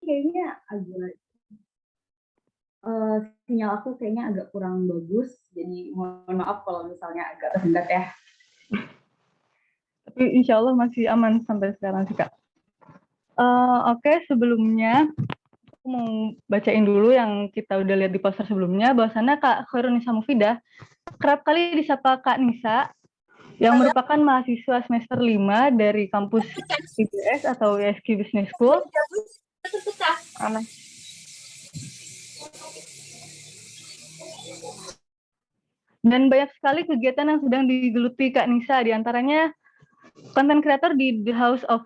kayaknya agak sinyal aku kayaknya agak kurang bagus, jadi mohon maaf kalau misalnya agak tersendat ya. Tapi insya Allah masih aman sampai sekarang sih Kak. Oke, sebelumnya aku mau bacain dulu yang kita udah lihat di poster sebelumnya, bahwasannya Kak Khairunisa Mufidah kerap kali disapa Kak Nisa, yang merupakan mahasiswa semester 5 dari kampus IBS atau ISG Business School. Dan banyak sekali kegiatan yang sedang digeluti Kak Nisa, diantaranya konten kreator di The House of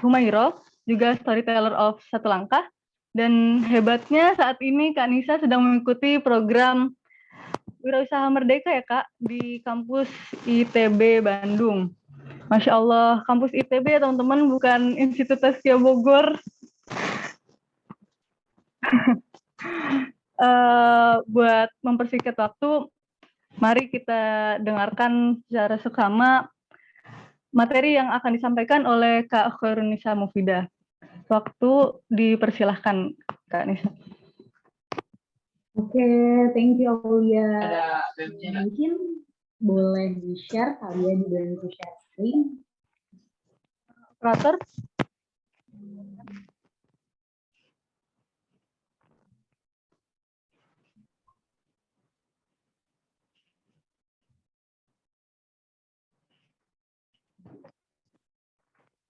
Humairo, juga storyteller of Satu Langkah, dan hebatnya saat ini Kak Nisa sedang mengikuti program Wirausaha Merdeka ya Kak, di kampus ITB Bandung. Masya Allah, kampus ITB ya teman-teman, bukan Institut Taskia Bogor. Buat mempersingkat waktu, mari kita dengarkan secara seksama materi yang akan disampaikan oleh Kak Khairunisa Mufidah. Waktu dipersilahkan Kak Nisa. Oke, thank you Aulia. Mungkin boleh di-share kali ya, dibantu share screen. Operator.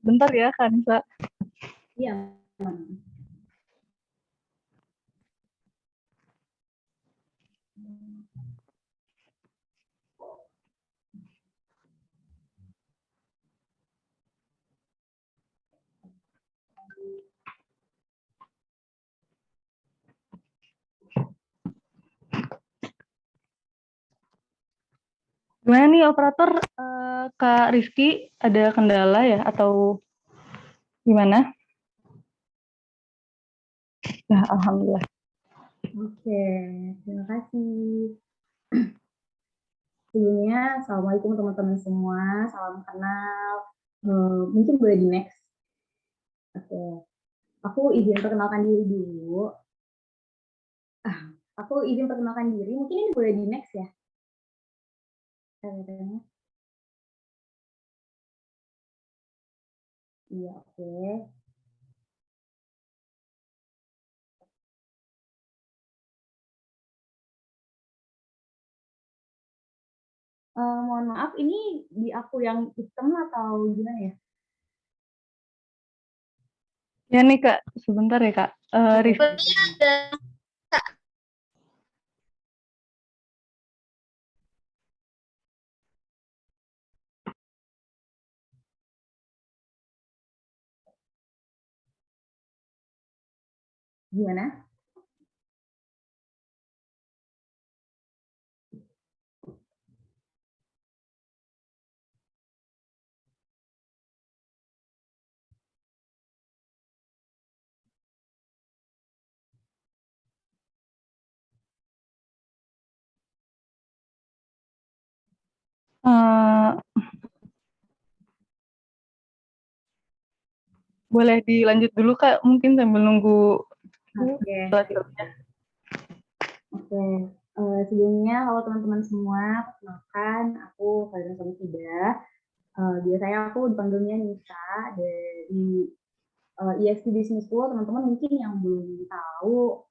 Bentar ya Kak Nisa. Iya. Gimana nih operator, Kak Rizky ada kendala ya atau gimana? Ya, alhamdulillah. Oke, terima kasih. Sebelumnya, Assalamualaikum teman-teman semua, salam kenal. Mungkin boleh di next. Oke, aku izin perkenalkan diri dulu. Mungkin ini boleh di next ya. Iya, oke. Mohon maaf, ini di aku yang hitam atau gimana ya? Ya nih Kak, sebentar ya Kak. Rizky. Gimana? Boleh dilanjut dulu Kak, mungkin sambil nunggu. Oke. Sebelumnya, halo teman-teman semua, perkenalkan aku Khairunisa Mufidah. Biasanya aku dipanggilnya Nisa dari ISG Business School. Teman-teman mungkin yang belum tahu,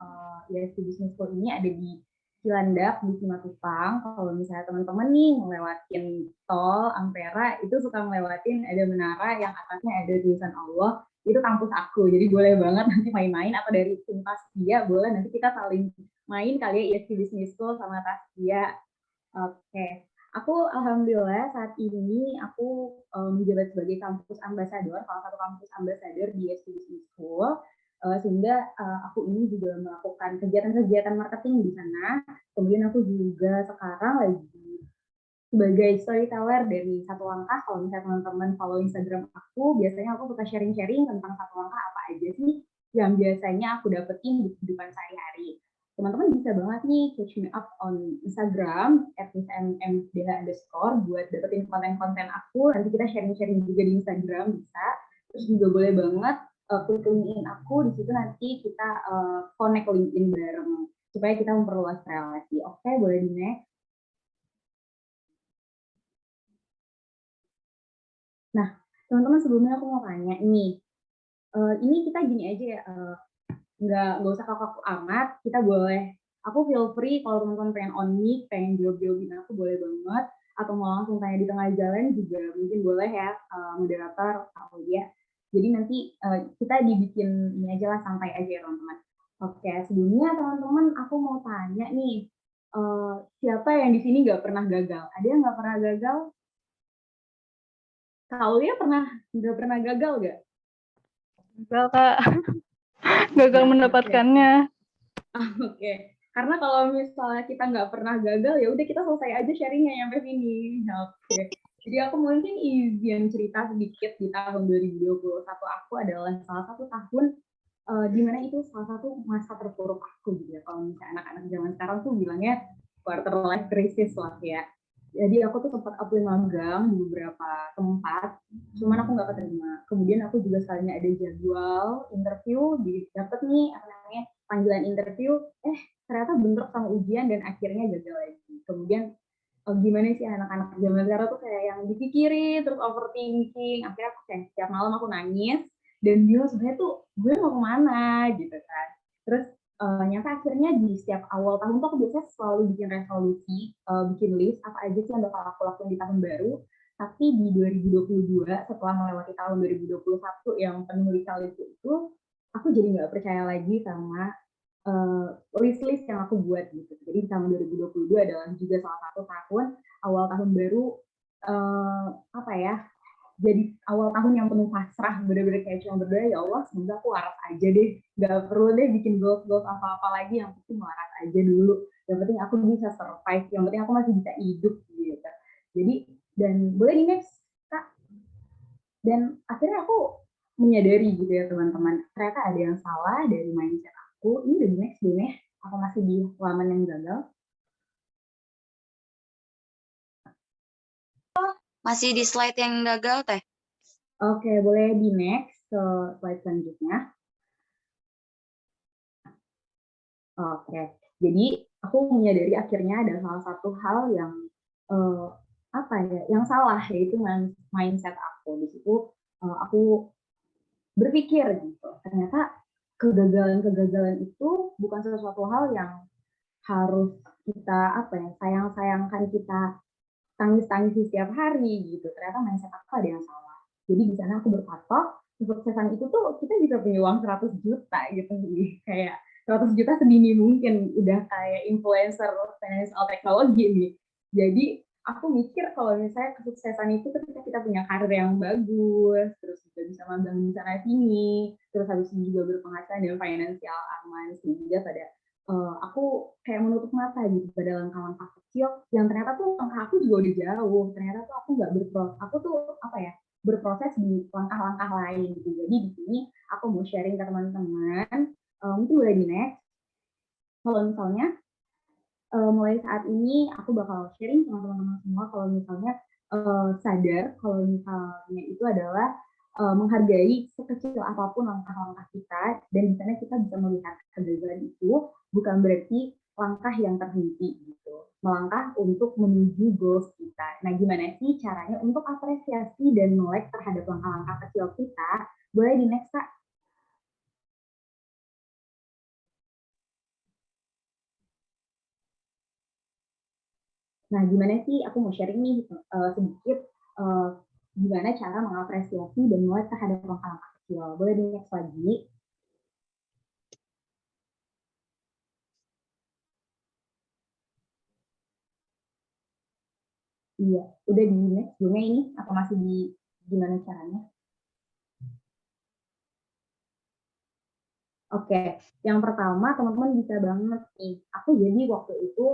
ISG Business School ini ada di Cilandak di Simatupang. Kalau misalnya teman-teman nih ngelewatin tol Ampera, itu suka ngelewatin ada menara yang atasnya ada tulisan Allah, itu kampus aku. Jadi boleh banget nanti main-main, atau dari tim Taskia boleh nanti kita saling main kali ya, ISG Business School sama Taskia. Oke. Aku alhamdulillah saat ini aku menjabat sebagai kampus ambasador, salah satu kampus ambasador di ISG Business School. Sehingga aku ini juga melakukan kegiatan-kegiatan marketing di sana. Kemudian aku juga sekarang lagi sebagai storyteller dari Satu Langkah. Kalau misalnya teman-teman follow Instagram aku, biasanya aku suka sharing-sharing tentang Satu Langkah apa aja sih yang biasanya aku dapetin di kehidupan sehari-hari. Teman-teman bisa banget nih catch me up on Instagram @mdh_ buat dapetin konten-konten aku. Nanti kita sharing-sharing juga di Instagram bisa. Terus juga boleh banget klik LinkedIn aku, di situ nanti kita connect LinkedIn bareng supaya kita memperluas relasi. Oke, boleh di next. Nah, teman-teman sebelumnya aku mau tanya nih, ini kita gini aja ya, nggak usah kaku amat, kita boleh, aku feel free kalau teman-teman pengen on mic, pengen jawab-jawabin aku boleh banget, atau mau langsung tanya di tengah jalan juga mungkin boleh ya, moderator atau dia. Jadi nanti kita dibikin ini aja lah, santai aja ya teman-teman. Oke, sebelumnya teman-teman aku mau tanya nih, siapa yang di sini nggak pernah gagal? Ada yang nggak pernah gagal? Kalau ya nggak pernah gagal nggak? Gagal, Kak. Gagal Nah, mendapatkannya. Oke. Karena kalau misalnya kita nggak pernah gagal, ya udah kita selesai aja sharingnya sampai sini. Oke. Jadi aku mungkin izin cerita sedikit di tahun 2021 aku adalah salah satu tahun di mana itu salah satu masa terpuruk aku gitu ya. Kalau misalnya anak-anak zaman sekarang tuh bilangnya quarter life crisis lah ya. Jadi aku tuh sempat apply magang di beberapa tempat, cuman aku nggak keterima. Kemudian aku juga sekalinya ada jadwal interview, dapet nih apa namanya panggilan interview, ternyata bentrok sama ujian dan akhirnya gagal lagi. Kemudian gimana sih anak-anak zaman sekarang tuh kayak yang dipikirin terus overthinking, akhirnya aku kayak setiap malam aku nangis dan bilang sebenarnya tuh gue mau kemana gitu kan. Terus nyata akhirnya di setiap awal tahun tuh aku biasanya selalu bikin resolusi, bikin list apa aja sih yang bakal aku lakuin di tahun baru. Tapi di 2022 setelah melewati tahun 2021 yang penuh lika-liku itu, aku jadi nggak percaya lagi sama list-list yang aku buat gitu. Jadi tahun 2022 adalah juga salah satu tahun awal tahun baru, apa ya, jadi awal tahun yang penuh pasrah, bener-bener kayak cuma berdoa, ya Allah semoga aku waras aja deh, gak perlu deh bikin goals-goals apa-apa lagi, yang penting waras aja dulu, yang penting aku bisa survive, yang penting aku masih bisa hidup gitu. Jadi, dan boleh di next Kak. Dan akhirnya aku menyadari gitu ya teman-teman, ternyata ada yang salah dari mindset aku. Ini udah di next belum ya? Aku masih di halaman yang gagal. Masih di slide yang gagal, Teh. Oke, boleh di next ke slide selanjutnya. Oke, jadi aku menyadari akhirnya ada salah satu hal yang apa ya, yang salah, yaitu mindset aku. Di situ aku berpikir gitu, ternyata kegagalan-kegagalan itu bukan sesuatu hal yang harus kita apa ya, sayang-sayangkan, kita tangis-tangis setiap hari gitu. Ternyata mindset aku ada yang salah. Jadi di sana aku berpatok, kesuksesan itu tuh kita bisa punya uang 100 juta gitu. Kayak 100 juta sedini mungkin, udah kayak influencer financial teknologi nih. Jadi aku mikir kalau misalnya kesuksesan itu ketika kita punya karir yang bagus, terus juga bisa magang di sana sini, terus habis itu juga berpenghasilan dan finansial aman, sehingga pada aku kayak menutup mata gitu pada langkah-langkah kecil yang ternyata tuh langkah aku juga udah jauh. Ternyata tuh aku nggak berproses, aku tuh apa ya, berproses di langkah-langkah lain gitu. Jadi di sini aku mau sharing ke teman-teman, mungkin boleh di next. Kalau misalnya mulai saat ini aku bakal sharing sama teman-teman semua kalau misalnya sadar kalau misalnya itu adalah menghargai sekecil apapun langkah-langkah kita, dan di sana kita bisa melihat kegagalan itu bukan berarti langkah yang terhenti gitu, melangkah untuk menuju goals kita. Nah, gimana sih caranya untuk apresiasi dan melek terhadap langkah-langkah kecil kita? Boleh di next, Kak. Nah, gimana sih, aku mau sharing nih sedikit gimana cara mengapresiasi dan mulai terhadap langkah-langkah kecil. Boleh di next lagi? Iya, udah di next sebelumnya ini, atau masih di gimana caranya? Oke, yang pertama teman-teman bisa banget nih, aku jadi waktu itu,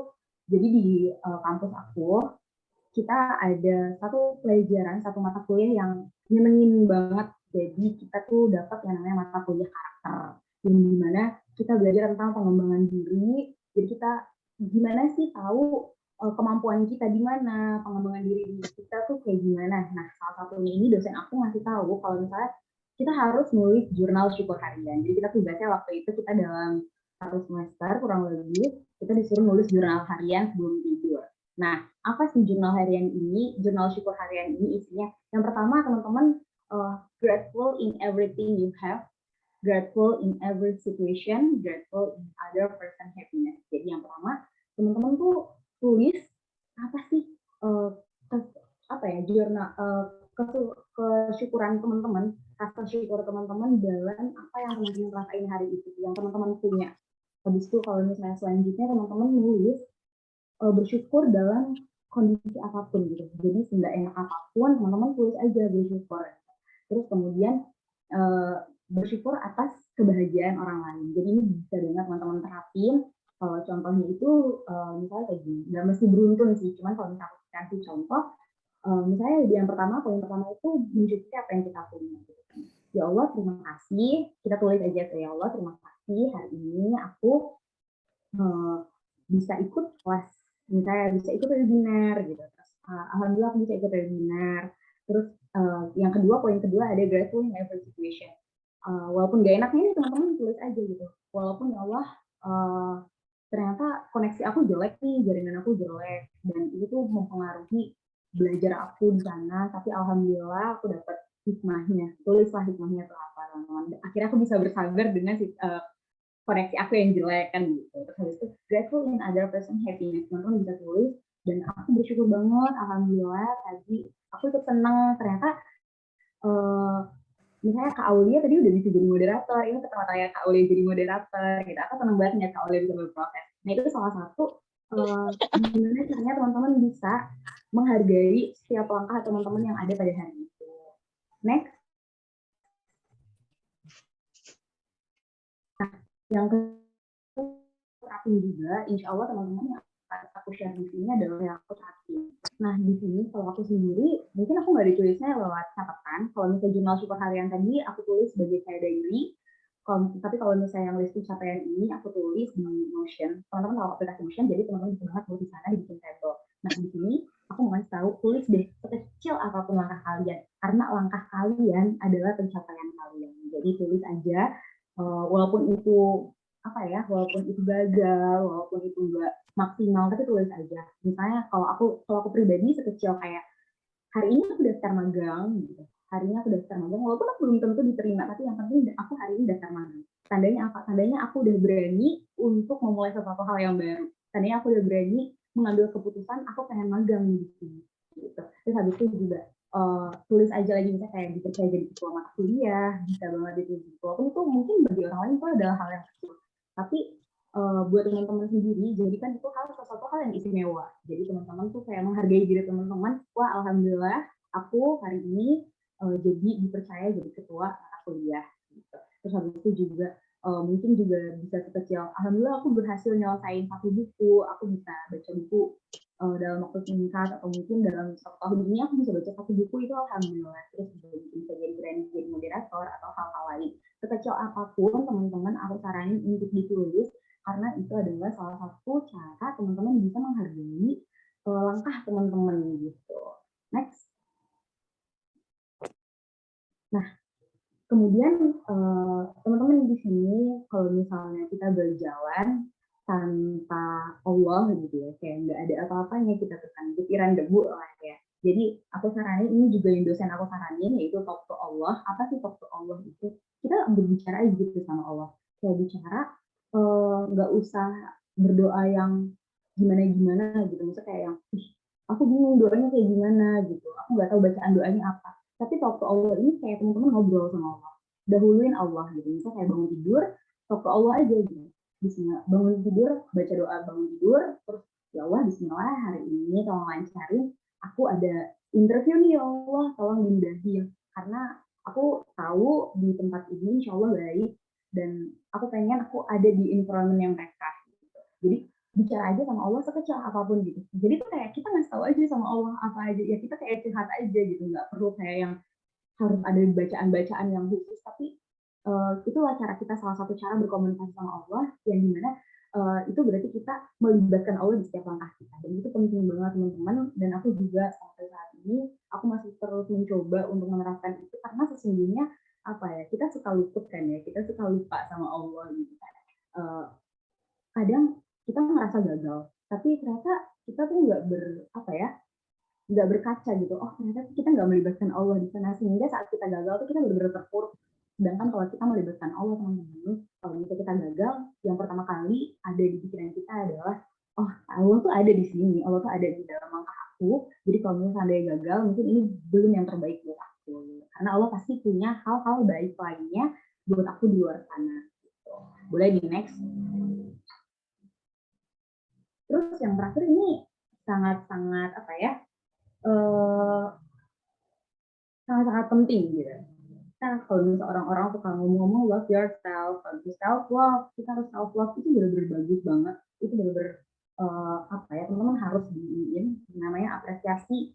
jadi di kampus aku, kita ada satu pelajaran, satu mata kuliah yang nyenengin banget. Jadi kita tuh dapat yang namanya mata kuliah karakter, yang dimana kita belajar tentang pengembangan diri. Jadi kita gimana sih tahu kemampuan kita di mana, pengembangan diri kita tuh kayak gimana. Nah, salah satunya ini dosen aku ngasih tahu kalau misalnya kita harus nulis jurnal syukur harian. Jadi kita tugasnya waktu itu kita dalam 1 semester kurang lebih kita disuruh nulis jurnal harian sebelum tidur. Nah, apa sih jurnal harian ini? Jurnal syukur harian ini isinya yang pertama teman-teman grateful in everything you have, grateful in every situation, grateful in other person happiness. Jadi yang pertama teman-teman tuh tulis apa sih jurnal kesyukuran teman-teman, rasa syukur teman-teman dalam apa yang teman-teman rasain hari itu, yang teman-teman punya. Habis itu kalau misalnya selanjutnya teman-teman nulis bersyukur dalam kondisi apapun gitu. Jadi nggak enak apapun, teman-teman tulis aja bersyukur. Terus kemudian bersyukur atas kebahagiaan orang lain. Jadi ini bisa dengan teman-teman terapin. Kalau contohnya itu misalnya kayak gini, nggak mesti beruntun sih, cuman kalau misalnya kasih contoh, misalnya yang pertama, poin pertama itu mensyukuri apa yang kita punya. Gitu. Ya Allah, terima kasih. Kita tulis aja tuh, ya Allah, terima kasih hari ini aku bisa ikut kelas, misalnya bisa ikut webinar gitu. Terus, alhamdulillah aku bisa ikut webinar. Terus yang kedua, poin kedua ada grateful in every situation. Walaupun gak enaknya ini teman-teman tulis aja gitu. Walaupun ya Allah ternyata koneksi aku jelek nih, jaringan aku jelek, dan itu tuh mempengaruhi belajar aku di sana. Tapi alhamdulillah aku dapat hikmahnya. Tulislah hikmahnya itu apa, teman-teman. Akhirnya aku bisa bersabar dengan koneksi aku yang jelek kan gitu. Terus habis itu grateful in other person happiness, teman-teman bisa tulis. Dan aku bersyukur banget, alhamdulillah tadi aku ikut senang ternyata misalnya Kak Aulia tadi udah bisa jadi moderator, ini pertama kali Kak Aulia jadi moderator, gitu. Aku senang banget ya Kak Aulia bisa berproses. Nah itu salah satu gimana caranya teman-teman bisa menghargai setiap langkah teman-teman yang ada pada hari itu. Next. Nah, yang terapin juga, insya Allah teman-teman yang aku share di sini adalah yang aku terapin. Nah, di sini kalau aku sendiri, mungkin aku nggak ditulisnya lewat catatan. Kalau misalnya jurnal syukur harian tadi, aku tulis sebagai kayak diary. Tapi kalau misalnya yang list pencapaian ini, aku tulis di Notion. Teman-teman tahu aplikasi Notion, jadi teman-teman bisa banget tulis di sana, dibikin table. Nah, di sini aku mau ngasih tahu, tulis deh sekecil apapun langkah kalian. Karena langkah kalian adalah pencapaian kalian. Jadi tulis aja, walaupun itu walaupun itu gagal, walaupun itu enggak maksimal, tapi tulis aja. Misalnya kalau aku pribadi sekecil kayak hari ini aku daftar magang gitu. Hari ini aku daftar magang, walaupun aku belum tentu diterima, tapi yang penting aku hari ini daftar magang. Tandanya apa? Tandanya aku udah berani untuk memulai sesuatu hal yang baru. Tandanya aku udah berani mengambil keputusan aku pengen magang di sini. Gitu. Terus habis itu juga tulis aja lagi misalnya kayak dipercaya jadi ketua mata kuliah, bisa banget ditulis. Walaupun itu mungkin bagi orang lain itu adalah hal yang kecil. Tapi buat teman-teman sendiri, jadikan itu sesuatu hal yang istimewa. Jadi teman-teman tuh kayak menghargai diri teman-teman. Wah, alhamdulillah aku hari ini jadi dipercaya jadi ketua mata kuliah. Gitu. Terus habis itu juga mungkin juga bisa sekecil, alhamdulillah aku berhasil nyelesain 1 buku, aku bisa baca buku dalam waktu singkat, atau mungkin dalam 1 tahun ini aku bisa baca 1 buku, itu alhamdulillah. Terus bisa jadi brand, jadi moderator, atau hal-hal lain. Sekecil apapun teman-teman aku saranin untuk ditulis, karena itu adalah salah satu cara teman-teman bisa menghargai langkah teman-teman gitu. Next. Nah, kemudian teman-teman di sini kalau misalnya kita berjalan tanpa Allah gitu ya, kayak nggak ada apa-apanya, kita tekan butiran debu lah ya. Jadi aku saranin, ini juga yang dosen aku saranin, yaitu talk to Allah. Apa sih talk to Allah itu? Kita berbicara gitu sama Allah. Kayak bicara, nggak usah berdoa yang gimana-gimana gitu. Misalnya kayak yang, aku bingung doanya kayak gimana gitu. Aku nggak tahu bacaan doanya apa. Tapi talk to Allah ini kayak teman-teman ngobrol sama Allah. Dahuluin Allah gitu. Misalnya kayak bangun tidur, talk to Allah aja gitu. Bismillah, bangun tidur, baca doa bangun tidur, terus ya Allah bismillah hari ini tolong lancarin. Aku ada interview nih ya Allah, tolong dimudahin. Karena aku tahu di tempat ini insya Allah baik, dan aku pengen aku ada di environment yang mereka. Gitu. Jadi bicara aja sama Allah sekecil apapun gitu. Jadi tuh kayak kita ngasih tahu aja sama Allah apa aja, ya kita kayak curhat aja gitu, nggak perlu kayak yang harus ada bacaan-bacaan yang khusus, tapi itulah cara kita, salah satu cara berkomunikasi sama Allah, yang dimana itu berarti kita melibatkan Allah di setiap langkah kita, dan itu penting banget teman-teman. Dan aku juga sampai saat ini aku masih terus mencoba untuk menerapkan itu, karena sesungguhnya apa ya, kita suka luput kan ya, kita suka lupa sama Allah gitu kan. Kadang kita ngerasa gagal, tapi ternyata kita tuh nggak berkaca gitu. Oh ternyata kita nggak melibatkan Allah di sana, sehingga saat kita gagal tuh kita benar-benar terpuruk. Sedangkan kalau kita melibatkan Allah, teman-teman, kalau misalnya kita gagal, yang pertama kali ada di pikiran kita adalah, oh Allah tuh ada di sini, Allah tuh ada di dalam langkah aku. Jadi kalau misalnya ada yang gagal, mungkin ini belum yang terbaik buat aku. Karena Allah pasti punya hal-hal baik lainnya buat aku di luar sana. Gitu. Boleh di next. Terus yang terakhir ini sangat-sangat apa ya? Sangat-sangat penting gitu. Nah, kalau misalnya orang-orang suka ngomong-ngomong love yourself, self love, kita harus self love, itu benar-benar bagus banget. Itu benar-benar apa ya, teman-teman harus diin namanya apresiasi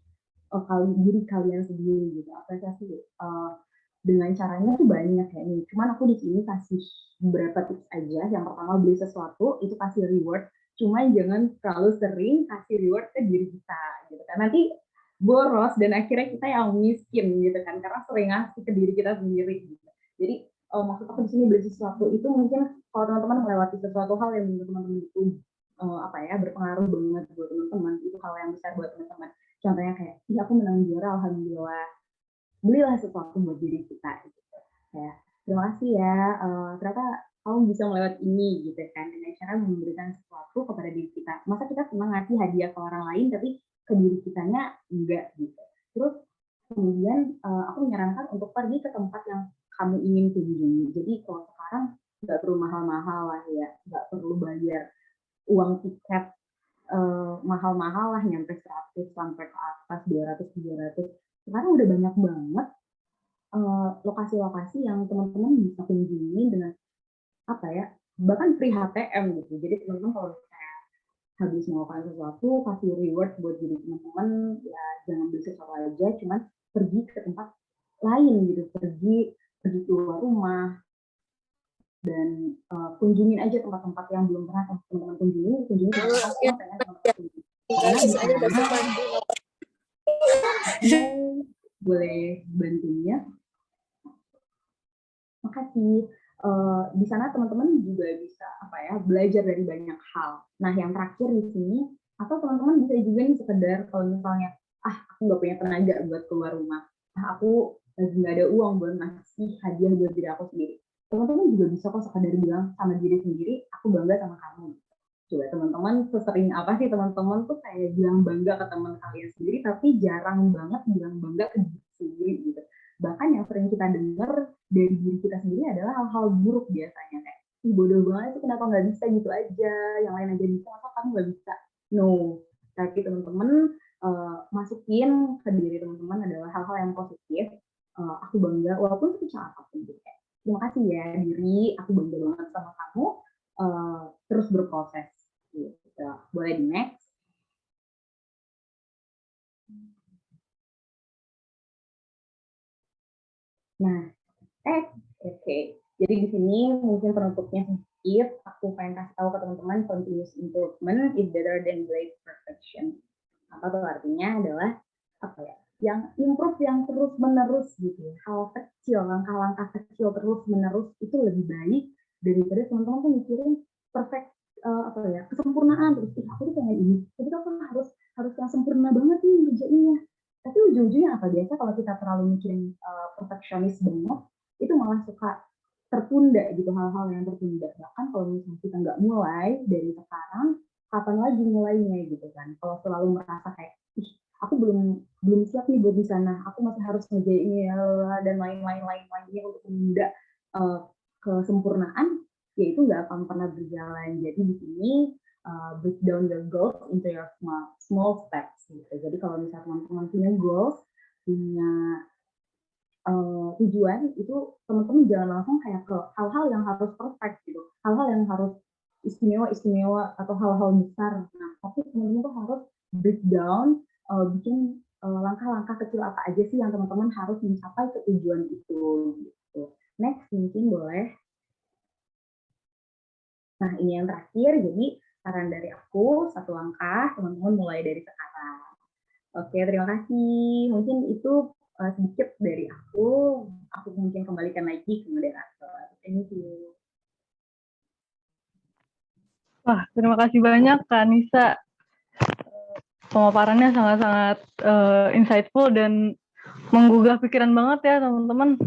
diri kalian sendiri gitu. Apresiasi dengan caranya tuh banyak ya nih. Cuman aku di sini kasih beberapa tips aja. Yang pertama, beli sesuatu itu kasih reward. Cuma jangan terlalu sering kasih reward ke diri kita gitu kan. Nanti boros dan akhirnya kita yang miskin gitu kan, karena sering ngasih ke diri kita sendiri gitu. Jadi maksud aku di sini beli sesuatu itu mungkin kalau teman-teman melewati sesuatu hal yang menurut teman-teman itu apa ya, berpengaruh banget buat teman-teman, itu hal yang besar buat teman-teman. Contohnya kayak, iya aku menang juara, alhamdulillah, belilah sesuatu buat diri kita gitu. Kayak, terima kasih ya, ternyata kamu bisa melewati ini gitu kan, dengan cara memberikan sesuatu kepada diri kita. Masa kita senang ngasih hadiah ke orang lain tapi ke diri kitanya enggak gitu. Terus kemudian aku menyarankan untuk pergi ke tempat yang kamu ingin kunjungi. Jadi kalau sekarang nggak perlu mahal-mahal lah ya, nggak perlu bayar uang tiket mahal-mahal lah, nyampe 100 sampai ke atas 200 300. Sekarang udah banyak banget lokasi-lokasi yang teman-teman bisa kunjungi dengan apa ya, bahkan free HTM gitu. Jadi teman-teman kalau habis melakukan sesuatu, kasih reward buat diri teman-teman, ya jangan beli sesuatu aja, cuman pergi ke tempat lain gitu, pergi keluar rumah, dan kunjungin aja tempat-tempat yang belum pernah teman-teman kunjungi tempat yang pengen teman-teman kunjungi. Karena di sana, boleh bantunya. Makasih. Di sana teman-teman juga bisa apa ya, belajar dari banyak hal. Nah, yang terakhir di sini, atau teman-teman bisa juga nih sekedar kalau misalnya, aku nggak punya tenaga buat keluar rumah, aku lagi nggak ada uang buat ngasih hadiah buat diri aku sendiri. Teman-teman juga bisa kok sekedar bilang sama diri sendiri, aku bangga sama kamu. Coba teman-teman sesering apa sih teman-teman tuh kayak bilang bangga ke teman kalian sendiri, tapi jarang banget bilang bangga ke diri sendiri gitu. Bahkan yang sering kita dengar dari diri kita sendiri adalah hal-hal buruk biasanya, kayak ih bodoh banget sih, kenapa nggak bisa gitu aja, yang lain aja bisa, masa kamu nggak bisa. No, tapi teman-teman masukin ke diri teman-teman adalah hal-hal yang positif. Aku bangga walaupun kecil apapun gitu. Terima kasih ya diri, aku bangga banget sama kamu, terus berproses gitu. Boleh di next. Nah, oke. Jadi di sini mungkin penutupnya sedikit, aku pengen kasih tahu ke teman-teman, continuous improvement is better than great perfection. Apa tuh artinya adalah apa ya? Yang improve yang terus-menerus gitu. Hal kecil, langkah-langkah kecil terus-menerus itu lebih baik daripada teman-teman tuh mikirin perfect apa ya, kesempurnaan terus. Aku tuh pengen ini, tapi aku harus yang sempurna banget nih ngerjainnya. Tapi ujung-ujungnya apa, biasa kalau kita terlalu mikirin perfeksionis banget, itu malah suka tertunda gitu, hal-hal yang tertunda. Bahkan kalau misalnya kita nggak mulai dari sekarang, kapan lagi mulainya gitu kan. Kalau selalu merasa kayak, ih aku belum siap nih buat di sana, aku masih harus ngerjain ini dan lain-lain lainnya untuk menunda kesempurnaan, ya itu nggak akan pernah berjalan. Jadi di sini break down the goals into your small steps gitu. Jadi kalau misalnya teman-teman punya goals, punya tujuan, itu teman-teman jangan langsung kayak ke hal-hal yang harus perfect gitu, hal-hal yang harus istimewa atau hal-hal besar. Nah, tapi teman-teman tuh harus break down, bikin langkah-langkah kecil apa aja sih yang teman-teman harus mencapai ke tujuan itu gitu. Next mungkin boleh. Nah, ini yang terakhir, jadi saran dari aku, 1 langkah, teman-teman mulai dari sekarang. Oke, terima kasih. Mungkin itu sedikit dari aku mungkin kembalikan lagi ke moderator. Thank you. Wah, terima kasih banyak Kak Nisa. Pemaparannya sangat-sangat insightful dan menggugah pikiran banget ya teman-teman.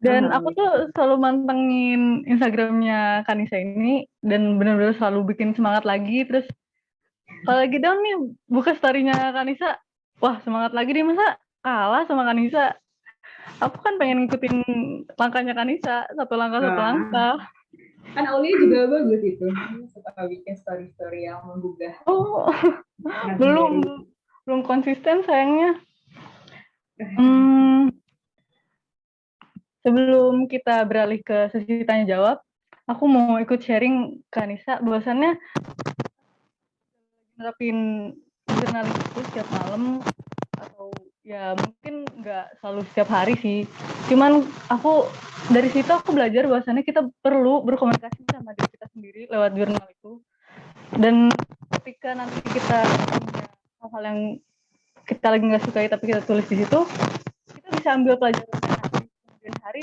Dan aku tuh selalu mantengin Instagramnya Kanisa ini dan benar-benar selalu bikin semangat lagi. Terus kalau lagi down nih buka story-nya Kanisa, wah semangat lagi deh, masa kalah sama Kanisa. Aku kan pengen ngikutin langkahnya Kanisa, satu langkah. Kan Aulia juga bagus itu, suka bikin story-story yang menggugah. Oh, belum konsisten sayangnya. Sebelum kita beralih ke sesi tanya jawab, aku mau ikut sharing ke Anissa. Bahwasannya nerapin jurnalis itu setiap malam atau ya mungkin nggak selalu setiap hari sih. Cuman aku dari situ aku belajar bahwasannya kita perlu berkomunikasi sama diri kita sendiri lewat jurnal itu. Dan ketika nanti kita punya hal-hal yang kita lagi nggak sukai tapi kita tulis di situ, kita bisa ambil pelajaran nanti kemudian hari.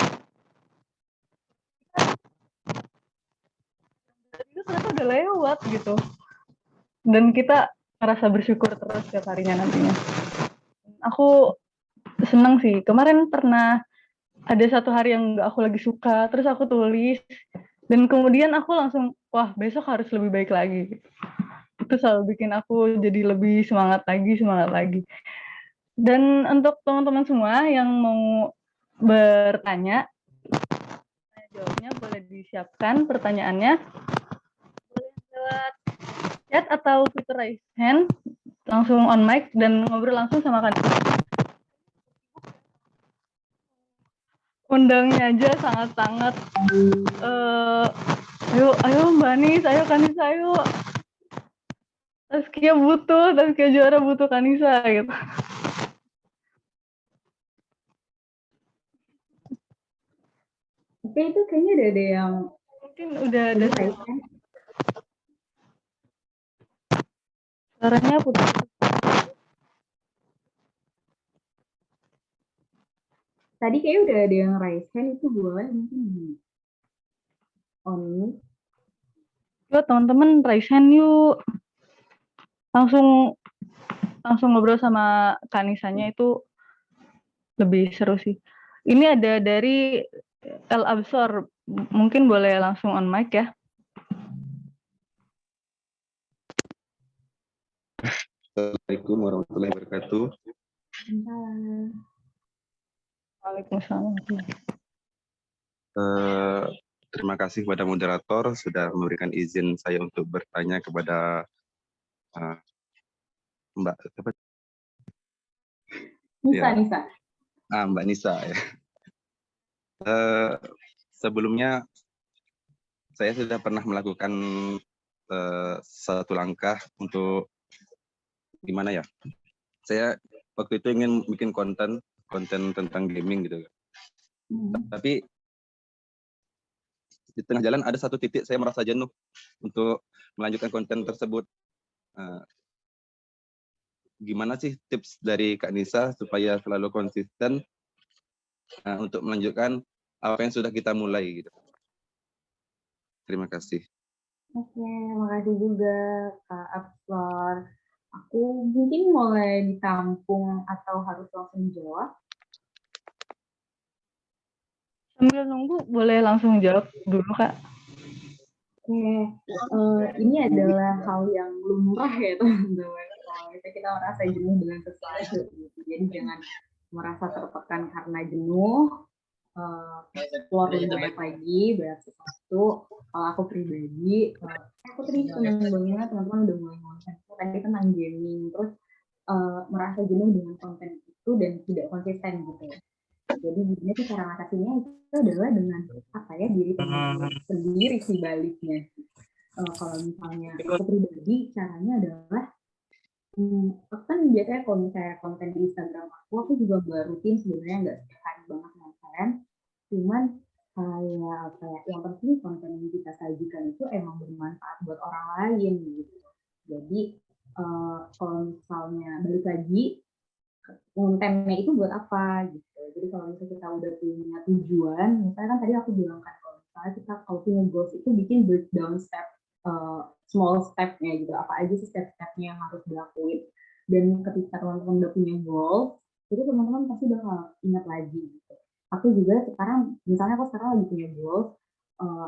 Itu ternyata udah lewat gitu. Dan kita ngerasa bersyukur terus setiap harinya nantinya. Aku seneng sih. Kemarin pernah ada satu hari yang gak aku lagi suka, terus aku tulis, dan kemudian aku langsung, wah besok harus lebih baik lagi. Itu selalu bikin aku jadi lebih semangat lagi. Dan untuk teman-teman semua yang mau bertanya, jawabnya boleh disiapkan pertanyaannya. Boleh lewat chat atau fitur raise hand, langsung on mic dan ngobrol langsung sama Kanisa. Undangnya aja sangat-sangat ayo Mbak Nis, ayo Kanisa, ayo. Taskia juara butuh Kanisa gitu. Oke, itu kayaknya udah ada yang mungkin udah ada kan? Suaranya putus. Tadi kayaknya udah ada yang raise hand, itu boleh mungkin di on mic. Yuk teman-teman raise hand yuk. Langsung ngobrol sama Kanisanya itu lebih seru sih. Ini ada dari El Absor, mungkin boleh langsung on mic ya. Assalamualaikum warahmatullahi wabarakatuh. Waalaikumsalam. Terima kasih kepada moderator sudah memberikan izin saya untuk bertanya kepada Mbak Nisa. Mbak Nisa ya. Sebelumnya saya sudah pernah melakukan satu langkah untuk gimana ya? Saya waktu itu ingin bikin konten tentang gaming gitu. Tapi di tengah jalan ada satu titik saya merasa jenuh untuk melanjutkan konten tersebut. Gimana sih tips dari Kak Nisa supaya selalu konsisten untuk melanjutkan apa yang sudah kita mulai gitu. Terima kasih. Oke, makasih juga Kak Absor. Aku mungkin mulai ditampung atau harus langsung jawab? Sambil nunggu boleh langsung jawab dulu Kak. Oke, ini adalah hal yang lumrah ya teman-teman. Kalau kita merasa jenuh dengan sesuatu, gitu. Jadi jangan merasa tertekan karena jenuh, keluar lebih banyak lagi, banyak sesuatu. Kalau aku pribadi, aku tadi senang banget teman-teman udah mulai konten tadi tentang gaming, terus merasa jenuh dengan konten itu dan tidak konsisten gitu. Jadi gimana sih cara ngatasinnya itu adalah dengan apa ya diri teman sendiri sih baliknya. Kalau misalnya aku pribadi caranya adalah kan biasanya kalau misalnya konten di Instagram aku juga nggak rutin sebenarnya, nggak setiap hari banget konten, cuman kayak apa ya, yang penting konten yang kita sajikan itu emang bermanfaat buat orang lain gitu. Jadi kalau misalnya balik lagi kontennya itu buat apa gitu. Jadi kalau misalnya kita udah punya tujuan, misalnya kan tadi aku bilang kan kalau misalnya kita kalau punya goals itu bikin breakdown step, small step-nya gitu, apa aja sih step-stepnya yang harus dilakuin. Dan ketika teman-teman udah punya goals, itu teman-teman pasti bakal ingat lagi gitu. Aku juga sekarang, misalnya aku sekarang lagi punya goals,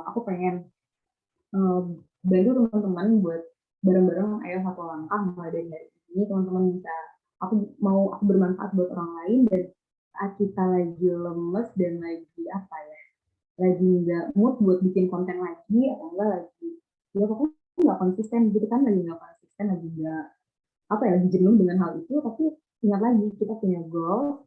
aku pengen bantu teman-teman buat bareng-bareng ayo satu langkah mulai dari hari ini teman-teman bisa aku bermanfaat buat orang lain dan saat kita lagi lemes dan lagi apa ya lagi nggak mood buat bikin konten lagi atau enggak lagi ya pokoknya nggak konsisten gitu kan lagi nggak konsisten lagi nggak apa ya lagi jenuh dengan hal itu tapi ingat lagi kita punya goal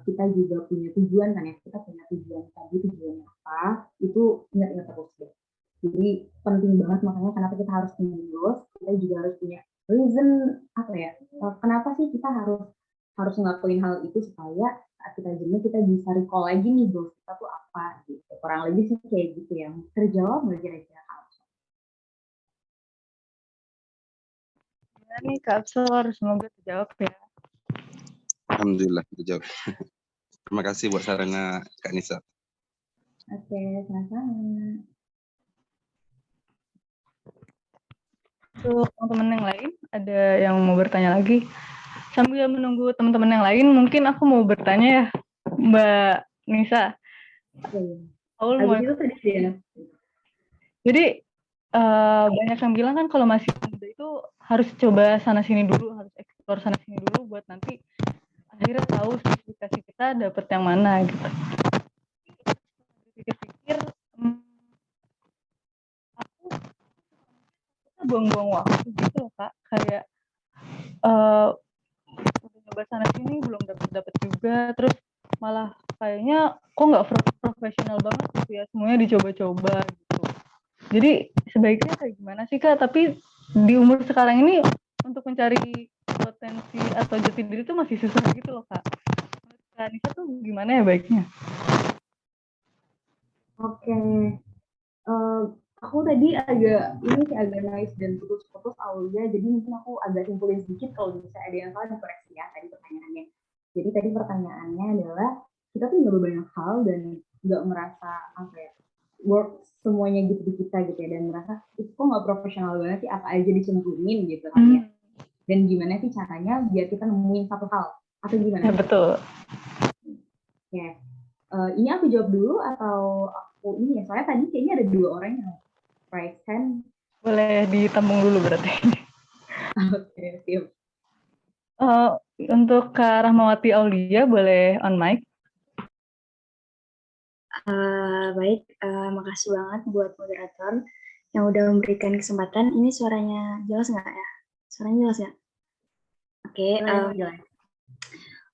kita juga punya tujuan kan ya kita punya tujuan tadi tujuannya apa itu ingat-ingat terus deh. Jadi penting banget makanya kenapa kita harus punya goals, kita juga harus punya reason apa ya? Kenapa sih kita harus ngelakuin hal itu supaya saat kita jenuh kita bisa recall lagi nih goals kita tuh apa gitu. Kurang lebih sih kayak gitu ya. Terjawab nggak kira-kira hal? Ya nih Kak Absol, semoga terjawab ya. Alhamdulillah terjawab. Terima kasih buat sarannya Kak Nisa. Oke, sama-sama. Untuk teman-teman yang lain, ada yang mau bertanya lagi? Sambil menunggu teman-teman yang lain, mungkin aku mau bertanya ya, Mbak Nisa. Paul mau. Habis itu tadi dia. Jadi banyak yang bilang kan kalau masih muda itu harus coba sana sini dulu, harus eksplor sana sini dulu buat nanti akhirnya tahu spesifikasi kita dapet yang mana gitu. Pikir-pikir, aku buang-buang waktu gitu loh Kak, kayak udah nyoba sana sini belum dapet juga, terus malah kayaknya kok nggak profesional banget gitu ya, semuanya dicoba-coba gitu. Jadi sebaiknya kayak gimana sih Kak? Tapi di umur sekarang ini untuk mencari potensi atau jati diri itu masih susah gitu loh Kak. Menurut Kak Nisa tuh gimana ya baiknya? Oke. Aku tadi agak noise dan putus-putus Aulia, jadi mungkin aku agak simpulin sedikit kalau misalnya ada yang salah dikoreksi ya tadi pertanyaannya. Jadi tadi pertanyaannya adalah kita tuh nggak banyak hal dan nggak merasa apa ya work semuanya gitu di kita gitu ya dan merasa itu kok nggak profesional banget sih apa aja dicemplungin gitu kan ya. Dan gimana sih caranya biar kita nemuin satu hal atau gimana? Ya betul. Ya. Ini aku jawab dulu atau aku ini ya soalnya tadi kayaknya ada dua orang yang raise hand. Boleh ditembung dulu berarti. Oke, siap. Untuk Kak Rahmawati Aulia boleh on mic. Baik, makasih banget buat moderator yang udah memberikan kesempatan. Ini suaranya jelas nggak ya? Suaranya jelas nggak? Oke,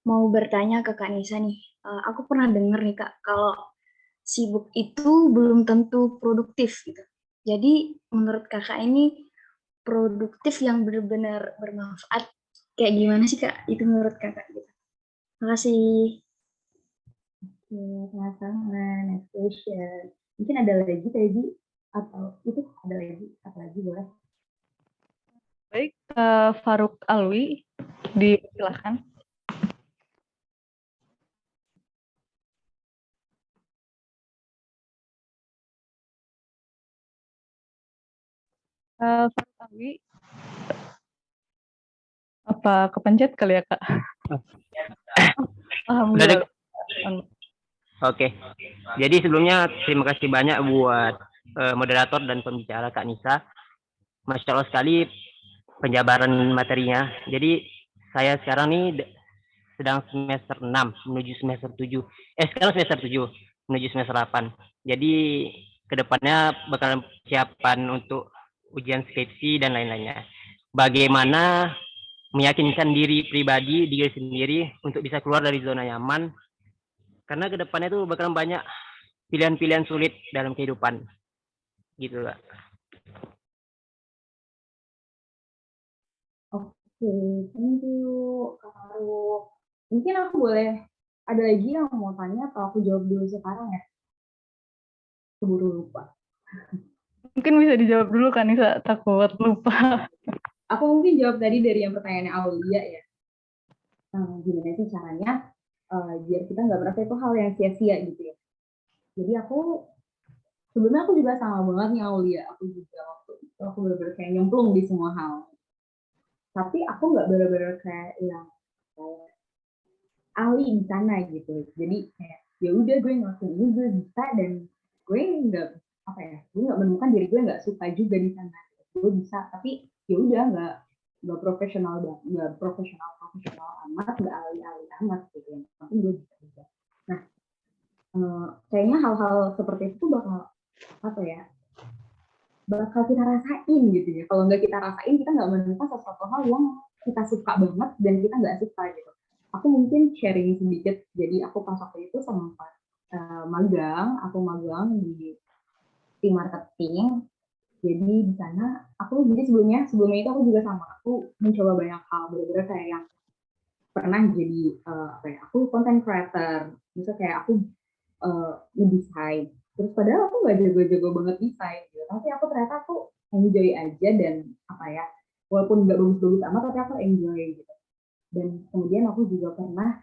mau bertanya ke Kak Nisa nih. Aku pernah dengar nih Kak, kalau sibuk itu belum tentu produktif gitu. Jadi menurut Kakak ini produktif yang benar-benar bermanfaat kayak gimana sih Kak? Itu menurut Kakak gitu. Makasih. Sama-sama. Next question. Mungkin ada lagi tadi atau itu ada lagi apa lagi boleh? Baik, Faruk Alwi, dipersilahkan. Faruk Alwi, apa kepencet kali ya Kak? Alhamdulillah. Oke, jadi sebelumnya terima kasih banyak buat moderator dan pembicara Kak Nisa. Masya Allah sekali penjabaran materinya. Jadi saya sekarang nih sedang semester 6 menuju semester 7. Sekarang semester 7 menuju semester 8. Jadi kedepannya bakalan persiapan untuk ujian skripsi dan lain-lainnya. Bagaimana meyakinkan diri pribadi, diri sendiri untuk bisa keluar dari zona nyaman. Karena kedepannya tuh bakalan banyak pilihan-pilihan sulit dalam kehidupan. Gitu Kak. Oke, thank you Kak Faruk. Mungkin aku boleh ada lagi yang mau tanya atau aku jawab dulu sekarang ya? Keburu lupa. Mungkin bisa dijawab dulu kan Nisa, takut lupa. Aku mungkin jawab tadi dari yang pertanyaannya Aulia ya. gimana sih caranya biar kita nggak merasa itu hal yang sia-sia gitu ya. Jadi sebelumnya aku juga sama banget nih Aulia, aku juga waktu itu aku bener-bener kayak nyemplung di semua hal. Tapi aku nggak bener-bener kayak yang ahli di sana gitu. Jadi kayak ya udah gue ngelakuin ini gue bisa, dan gue nggak gue nggak menemukan diri gue nggak suka juga di sana. Gue bisa, tapi ya udah nggak profesional banget, nggak profesional amat, nggak ahli amat gitu ya. Tapi gue bisa juga. Nah, kayaknya hal-hal seperti itu bakal bakal kita rasain gitu ya. Kalau nggak kita rasain, kita nggak menemukan sesuatu hal yang kita suka banget dan kita nggak suka gitu. Aku mungkin sharing sedikit. Jadi aku pas waktu itu sempat magang. Aku magang di tim marketing. Jadi di sana jadi sebelumnya itu aku juga sama. Aku mencoba banyak hal, bener-bener kayak yang pernah jadi aku content creator. Misalnya kayak aku ngedesain. Terus padahal aku nggak jago-jago banget desain gitu. Tapi aku ternyata aku enjoy aja, dan walaupun nggak bagus-bagus amat, tapi aku enjoy gitu. Dan kemudian aku juga pernah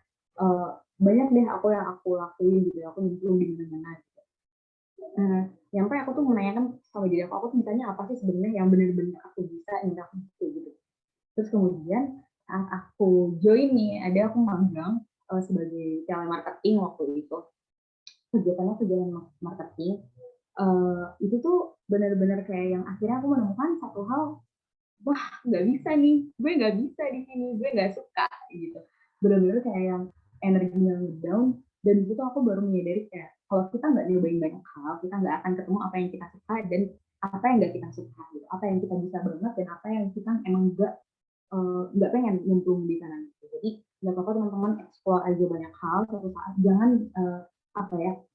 banyak deh aku lakuin gitu. Aku nyemplung di mana-mana gitu. Sampai aku tuh menanyakan sama diri aku tuh bisanya apa sih sebenarnya yang benar-benar aku bisa, yang aku bisa gitu. Terus kemudian saat aku join nih, aku magang sebagai telemarketing waktu itu. Kegiatan marketing itu tuh benar-benar kayak yang akhirnya aku menemukan satu hal, wah nggak bisa nih, gue nggak bisa di sini, gue nggak suka gitu. Benar-benar kayak yang energinya down, dan itu tuh aku baru menyadari kayak kalau kita nggak nyobain banyak hal, kita nggak akan ketemu apa yang kita suka dan apa yang nggak kita suka gitu, apa yang kita bisa banget dan apa yang kita emang nggak pengen nyemplung di sana gitu. Jadi nggak apa-apa teman-teman, explore aja banyak hal. Suatu saat jangan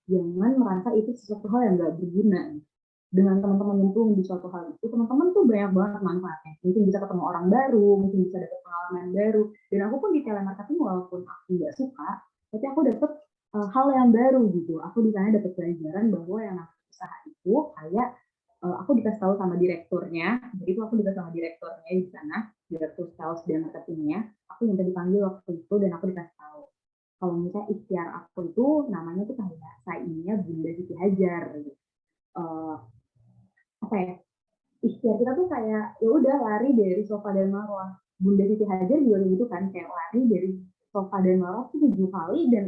jangan merasa itu sesuatu hal yang nggak berguna. Dengan teman-teman nyemplung di suatu hal itu, teman-teman tuh banyak banget manfaatnya. Mungkin bisa ketemu orang baru, mungkin bisa dapat pengalaman baru. Dan aku pun di telemarketing, walaupun aku nggak suka, tapi aku dapat hal yang baru gitu. Aku di sana dapat pelajaran bahwa yang namanya usaha itu kayak aku dikasih tahu sama direkturnya. Jadi itu aku dikasih sama direkturnya di sana, direktur sales dan marketingnya. Aku minta dipanggil waktu itu dan aku dikasih tahu kalau misalnya ikhtiar aku itu namanya tuh kayak sainnya Bunda Siti Hajar gitu. Ikhtiar kita tuh kayak ya udah lari dari sofa dan marwah. Bunda Siti Hajar juga gitu kan, kayak lari dari sofa dan marwah tuh 7 kali dan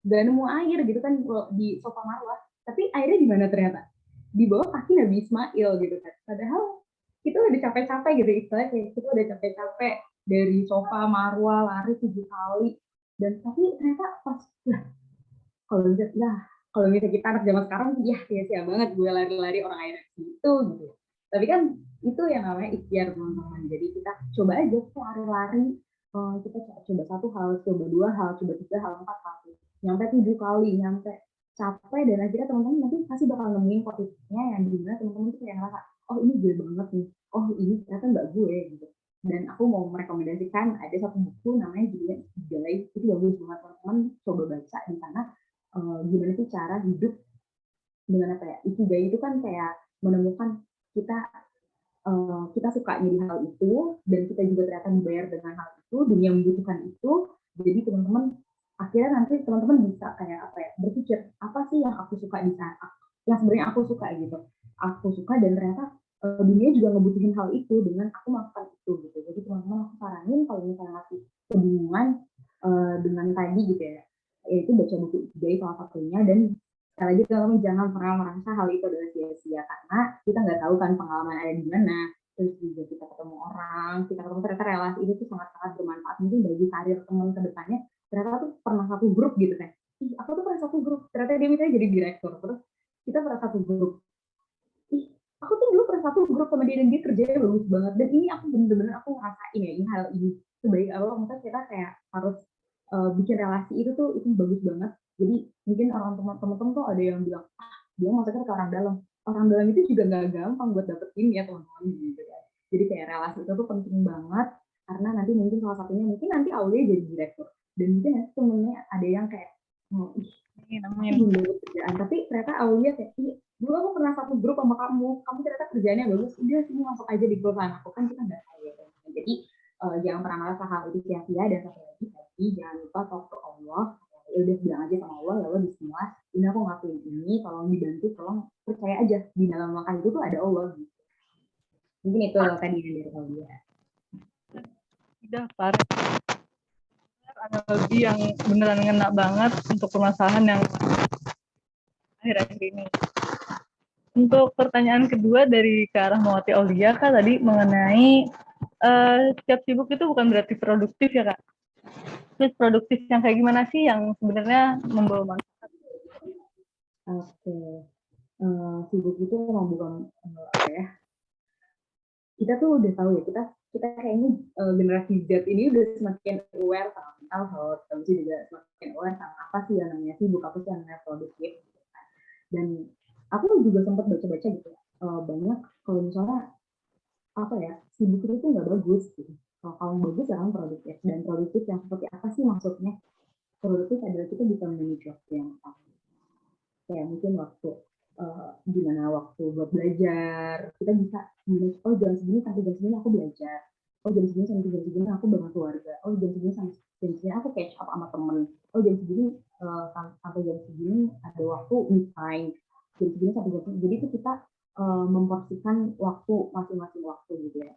gak nemu air gitu kan di sofa marwah. Tapi airnya di mana ternyata? Di bawah kaki Nabi Ismail gitu kan. Padahal kita udah capek-capek gitu, istilahnya kayak kita udah capek-capek dari sofa marwah lari 7 kali, dan tapi ternyata pas kalau misalnya kita anak zaman sekarang, ya sia-sia banget gue lari-lari orang air gitu. Tapi kan itu yang namanya ikhtiar teman-teman. Jadi kita coba aja, kita lari-lari, kita coba satu hal, coba dua hal, coba tiga hal, 4 hal, nyampe 7 kali, nyampe capek, dan akhirnya teman-teman nanti pasti bakal nemuin positifnya yang dimana teman-teman tuh kayak ngerasa, oh ini gue banget nih, oh ini ternyata mbak gue gitu. Dan aku mau merekomendasikan ada satu buku namanya judulnya Ikigai. Itu bagus banget, teman-teman coba baca di sana. Gimana sih cara hidup dengan Ikigai itu kan kayak menemukan kita sukanya di hal itu, dan kita juga ternyata dibayar dengan hal itu, dunia membutuhkan itu. Jadi teman-teman akhirnya nanti teman-teman bisa kayak berpikir apa sih yang aku suka di sana, yang sebenarnya aku suka gitu. Aku suka dan ternyata dunia juga ngebutuhin hal itu dengan aku melakukan itu gitu. Jadi teman-teman aku saranin kalau misalnya masih kebingungan dengan tadi gitu ya, yaitu baca buku Ikigai salah satunya. Dan sekali lagi teman-teman jangan pernah merasa hal itu adalah sia-sia, karena kita nggak tahu kan pengalaman ada di mana. Terus juga kita ketemu orang, kita ketemu ternyata relasi itu tuh sangat-sangat bermanfaat mungkin bagi karir teman ke depannya. Ternyata tuh pernah satu grup gitu kan, aku tuh pernah satu grup, ternyata dia misalnya jadi direktur, terus kita pernah satu grup, aku tuh dulu pernah satu grup sama dia dan dia kerjanya bagus banget, dan ini aku bener-bener aku ngerasain ya, ini hal ini sebaik apa maksudnya kita kayak harus bikin relasi itu tuh itu bagus banget. Jadi mungkin orang teman-teman tuh ada yang bilang, dia maksudnya ke orang dalam itu juga nggak gampang buat dapetin ya teman-teman gitu ya. Jadi kayak relasi itu tuh penting banget, karena nanti mungkin salah satunya mungkin nanti Aulia jadi direktur, dan mungkin nanti temennya ada yang kayak belum dapat kerjaan, tapi ternyata Aulia kayak, dulu aku pernah satu grup sama kamu ternyata kerjaannya bagus, udah sini masuk aja di perusahaan aku, kan kita nggak tahu ya. Jadi jangan pernah merasa hal itu sia-sia. Dan satu lagi ini, jangan lupa talk to Allah. Ya udah bilang aja sama Allah, ya Allah bismillah, ini aku ngelakuin ini, tolong dibantu, tolong percaya aja di dalam langkah itu tuh ada Allah gitu. Mungkin itu tadi yang dari Claudia. Udah parah. Analogi yang beneran ngena banget untuk permasalahan yang akhir-akhir ini. Untuk pertanyaan kedua dari Kak Rahmawati Aulia, Kak, tadi mengenai setiap sibuk itu bukan berarti produktif ya, Kak. Terus produktif yang kayak gimana sih yang sebenarnya membawa manfaat? Oke. Sibuk itu memang bukan apa ya, kita tuh udah tahu ya, kita kayaknya generasi Z ini udah semakin aware sama mental health, terus juga semakin aware sama apa sih yang namanya sibuk, apa sih yang namanya produktif. Dan aku juga sempat baca-baca gitu, banyak kalau misalnya apa ya, sibuk itu tuh nggak bagus gitu. Kalau kamu bagus ya kamu produktif, dan produktif yang seperti apa sih maksudnya? Produktif adalah kita bisa manage waktu yang tepat. Kayak mungkin waktu gimana waktu buat belajar, kita bisa manage, oh jam segini sampai jam segini aku belajar, oh jam segini sampai jam segini aku bareng keluarga, oh jam segini sampai jam segini aku catch up sama temen, oh jam segini sampai jam segini ada waktu me time, jam segini sampai jam segini. Jadi itu kita memporsikan waktu masing-masing waktu gitu ya.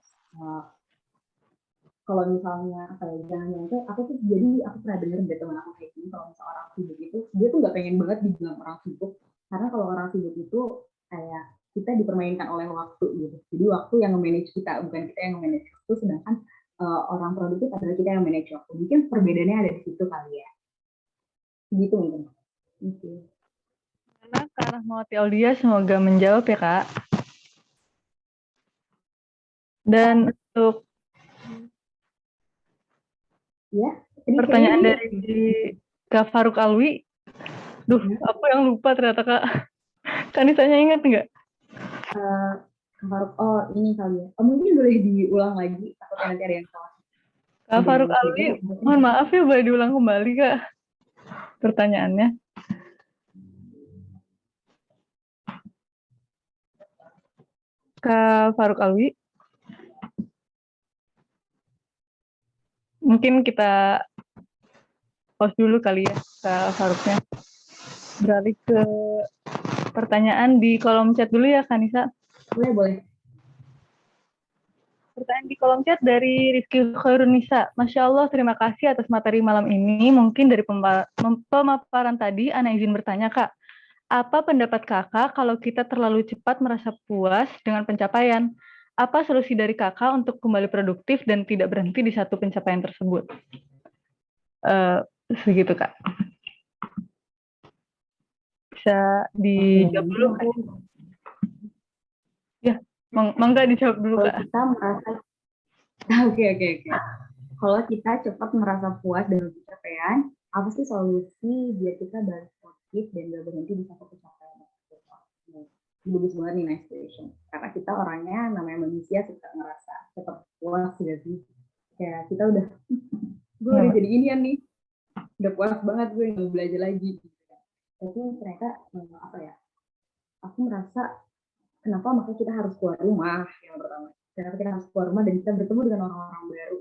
Kalau misalnya kayak jangan tuh aku tuh, jadi aku pernah dengar dari teman aku kayak gini, kalau misalnya orang sibuk itu dia tuh nggak pengen banget dibilang orang sibuk, karena kalau orang sibuk itu kayak kita dipermainkan oleh waktu gitu. Jadi waktu yang nge-manage kita, bukan kita yang nge-manage waktu, sedangkan orang produktif adalah kita yang manage waktu. Mungkin perbedaannya ada di situ kali ya. Gitu mungkin. Gitu. Karena Kak Rahmawati Aulia semoga menjawab ya, Kak. Dan untuk ya, pertanyaan dari Kak Faruk Alwi, aku yang lupa ternyata, Kak. Kak Nisanya ingat nggak? Faruk, oh ini kali ya. Mungkin boleh diulang lagi, takutnya nanti ada yang salah. Kak Faruk Alwi, mohon maaf ya, boleh diulang kembali, Kak, pertanyaannya. Kak Faruk Alwi, mungkin kita pause dulu kali ya, Kak Faruknya. Beralih ke pertanyaan di kolom chat dulu ya, Kak Nisa. Boleh. Pertanyaan di kolom chat dari Rizky Khairunisa. Masya Allah, terima kasih atas materi malam ini. Mungkin dari pemaparan tadi, Ana izin bertanya, Kak. Apa pendapat Kakak kalau kita terlalu cepat merasa puas dengan pencapaian? Apa solusi dari Kakak untuk kembali produktif dan tidak berhenti di satu pencapaian tersebut? Segitu, Kak. Bisa dijawab dulu, Kak? Ya, mangga dijawab dulu, Kak. Kalau kita merasa, oke. Kalau kita cepat merasa puas dengan pencapaian, apa sih solusi biar kita balik positif dan gak berhenti di satu pencapaian? Bagus banget nih, nice question. Karena kita orangnya namanya manusia suka ngerasa cepat puas gitu sih. Kayak kita udah, gue udah jadi ini nih, udah puas banget gue nggak belajar lagi. Tapi ternyata apa ya? Aku merasa kenapa makanya kita harus keluar rumah yang pertama. Kenapa kita harus keluar rumah dan kita bertemu dengan orang-orang baru.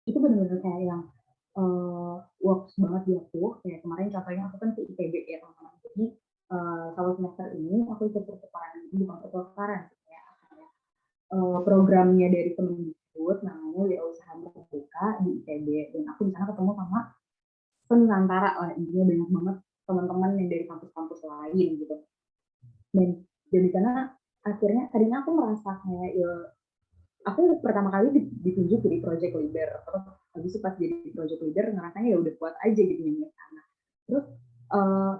Itu benar-benar kayak yang works banget di aku. Kayak kemarin contohnya aku kan ke ITB ya teman-teman. Jadi kalau semester ini aku ikut pertukaran ya, programnya dari Kemendikbud namanya Wirausaha Merdeka di ITB, dan aku di sana ketemu sama penusantara lah, intinya banyak banget teman-teman yang dari kampus-kampus lain gitu. Dan di sana akhirnya tadinya aku merasa kayak ya, aku pertama kali ditunjuk jadi project leader, terus habis itu pas jadi project leader ngerasanya ya udah kuat aja gitu nyampe sana. Terus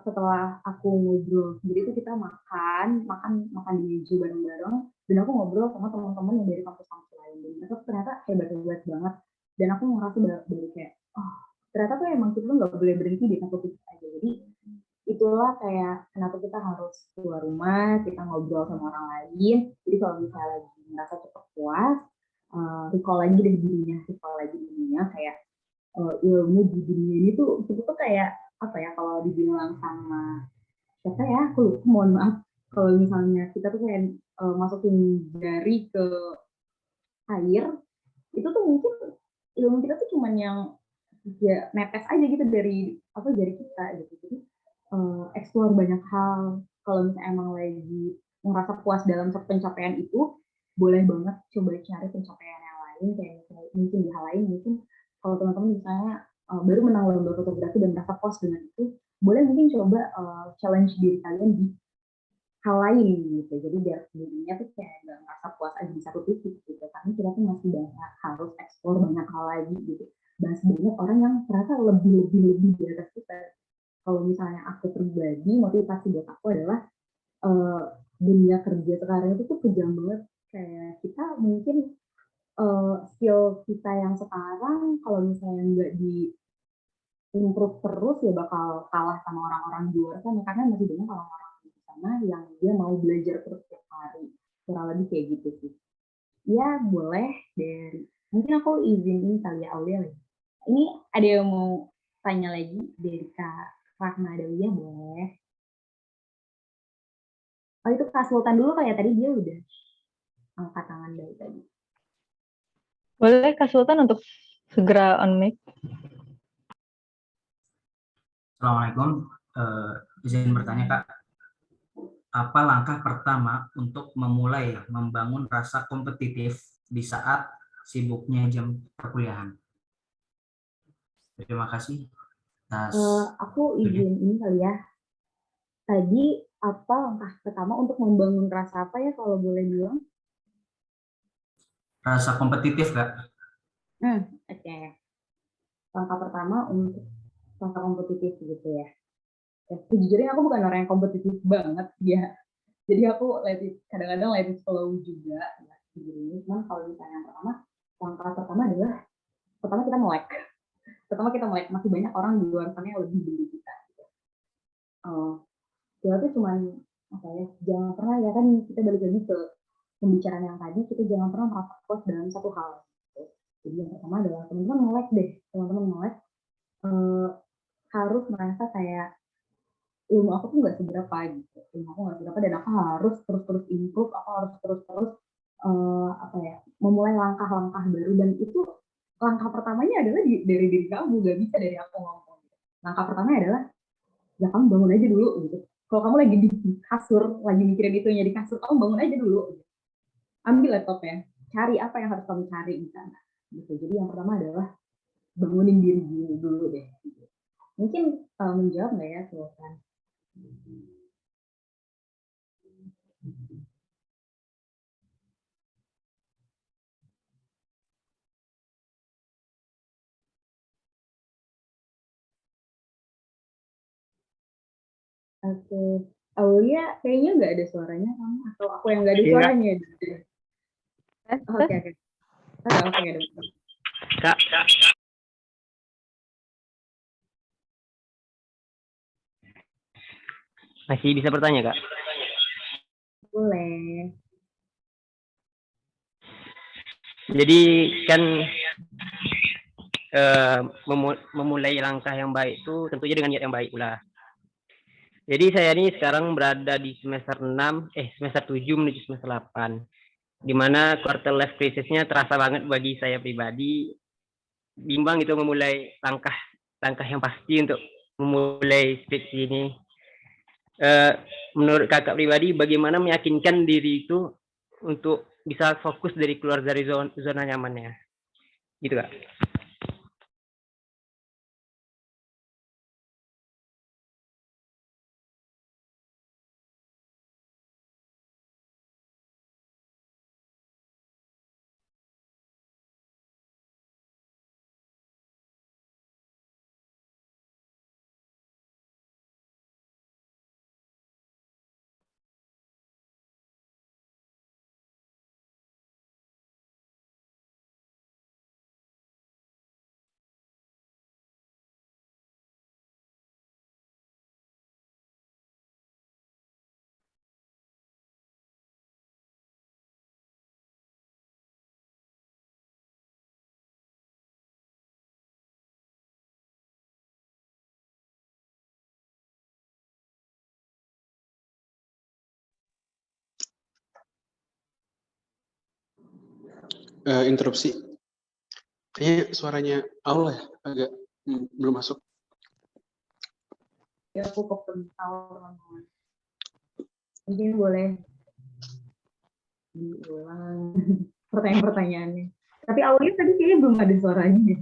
setelah aku ngobrol sendiri itu kita makan di meja bareng-bareng, dan aku ngobrol sama teman-teman yang dari kampus-kampus lain, dan mereka ternyata hebat banget, dan aku ngerasa baru kayak ternyata tuh emang kita nggak boleh berhenti di satu titik aja. Jadi itulah kayak kenapa kita harus keluar rumah, kita ngobrol sama orang lain. Jadi kalau misalnya lagi merasa cepat puas, recall lagi dirinya, kayak ilmu di dunia ini tuh kayak apa ya, kalau dibilang sama siapa ya, aku lupa, mohon maaf, kalau misalnya kita tuh kayak masukin jari ke air, itu tuh mungkin ilmu kita tuh cuman yang ya mepes aja gitu dari kita gitu. Jadi explore banyak hal. Kalau misalnya emang lagi merasa puas dalam satu pencapaian itu, boleh banget coba cari pencapaian yang lain, kayak misalnya mungkin di hal lain, mungkin kalau teman-teman misalnya baru menang lomba fotografi dan merasa puas dengan itu, boleh mungkin coba challenge diri kalian di hal lain gitu. Jadi biar dirinya tuh kayak nggak merasa puas aja di satu titik gitu. Karena kita tuh masih banyak harus explore banyak hal lagi gitu. Masih banyak orang yang ternyata lebih di atas kita. Kalau misalnya aku pribadi, motivasi buat aku adalah uh, dunia kerja sekarang itu tuh kejam banget. Kayak kita mungkin skill kita yang sekarang kalau misalnya nggak di improve terus ya bakal kalah sama orang-orang di luar sana, karena masih banyak orang-orang di sana yang dia mau belajar terus setiap hari, kurang lebih kayak gitu sih. Ya boleh, dari mungkin aku izin ini kali ya Aulia lagi. Ini ada yang mau tanya lagi dari Kak Rahma Dawiyah, boleh? Oh itu Kak Sultan dulu kayak tadi, dia udah angkat tangan dari tadi. Boleh Kak Sultan untuk segera on mic. Assalamualaikum, izin bertanya Kak, apa langkah pertama untuk memulai membangun rasa kompetitif di saat sibuknya jam perkuliahan? Terima kasih atas aku izin ini kali ya. Tadi apa langkah pertama untuk membangun rasa apa ya kalau boleh bilang? rasa kompetitif Kak. Oke. Langkah pertama untuk rasa kompetitif gitu ya. Sejujurnya aku bukan orang yang kompetitif banget ya. Jadi aku kadang-kadang let it flow juga. Ya, cuman kalau misalnya yang pertama, langkah pertama adalah kita melek. Pertama kita melek, masih banyak orang di luar sana yang lebih dari kita. Gitu. Kita tuh cuman apa ya, jangan pernah ya kan, kita balik lagi ke pembicaraan yang tadi, kita jangan pernah merasa puas dalam satu hal. Gitu. Jadi yang pertama adalah teman-teman melek deh, teman-teman melek harus merasa kayak ilmu aku tuh nggak seberapa gitu, ilmu aku nggak seberapa dan aku harus terus improve, aku harus terus apa ya, memulai langkah-langkah baru, dan itu langkah pertamanya adalah dari diri kamu, gak bisa dari aku ngomong. Langkah pertamanya adalah ya kamu bangun aja dulu gitu. Kalau kamu lagi di kasur, lagi mikirin itunya di kasur, kamu bangun aja dulu. Gitu. Ambil laptopnya, cari apa yang harus kamu cari di sana. Gitu. Jadi yang pertama adalah bangunin diri dulu deh. Gitu. Mungkin menjawab nggak ya, Sultan? Oke. Aulia kayaknya nggak ada suaranya kamu, atau aku yang nggak ada suaranya? Oke. Kak, masih bisa bertanya Kak? Boleh. Jadi kan memulai langkah yang baik itu tentunya dengan niat yang baik pula. Jadi saya ini sekarang berada di semester 7 menuju semester 8. Di mana quarter life crisis-nya terasa banget bagi saya pribadi. Bimbang itu memulai langkah yang pasti untuk memulai skripsi ini. Menurut kakak pribadi, bagaimana meyakinkan diri itu untuk bisa fokus dari keluar dari zona nyamannya? Gitu Kak. Interupsi. Kayaknya suaranya Allah ya, agak Belum masuk. Ya aku kental teman-teman. Mungkin boleh diulang pertanyaan-pertanyaannya. Tapi awalnya tadi kayaknya belum ada suaranya.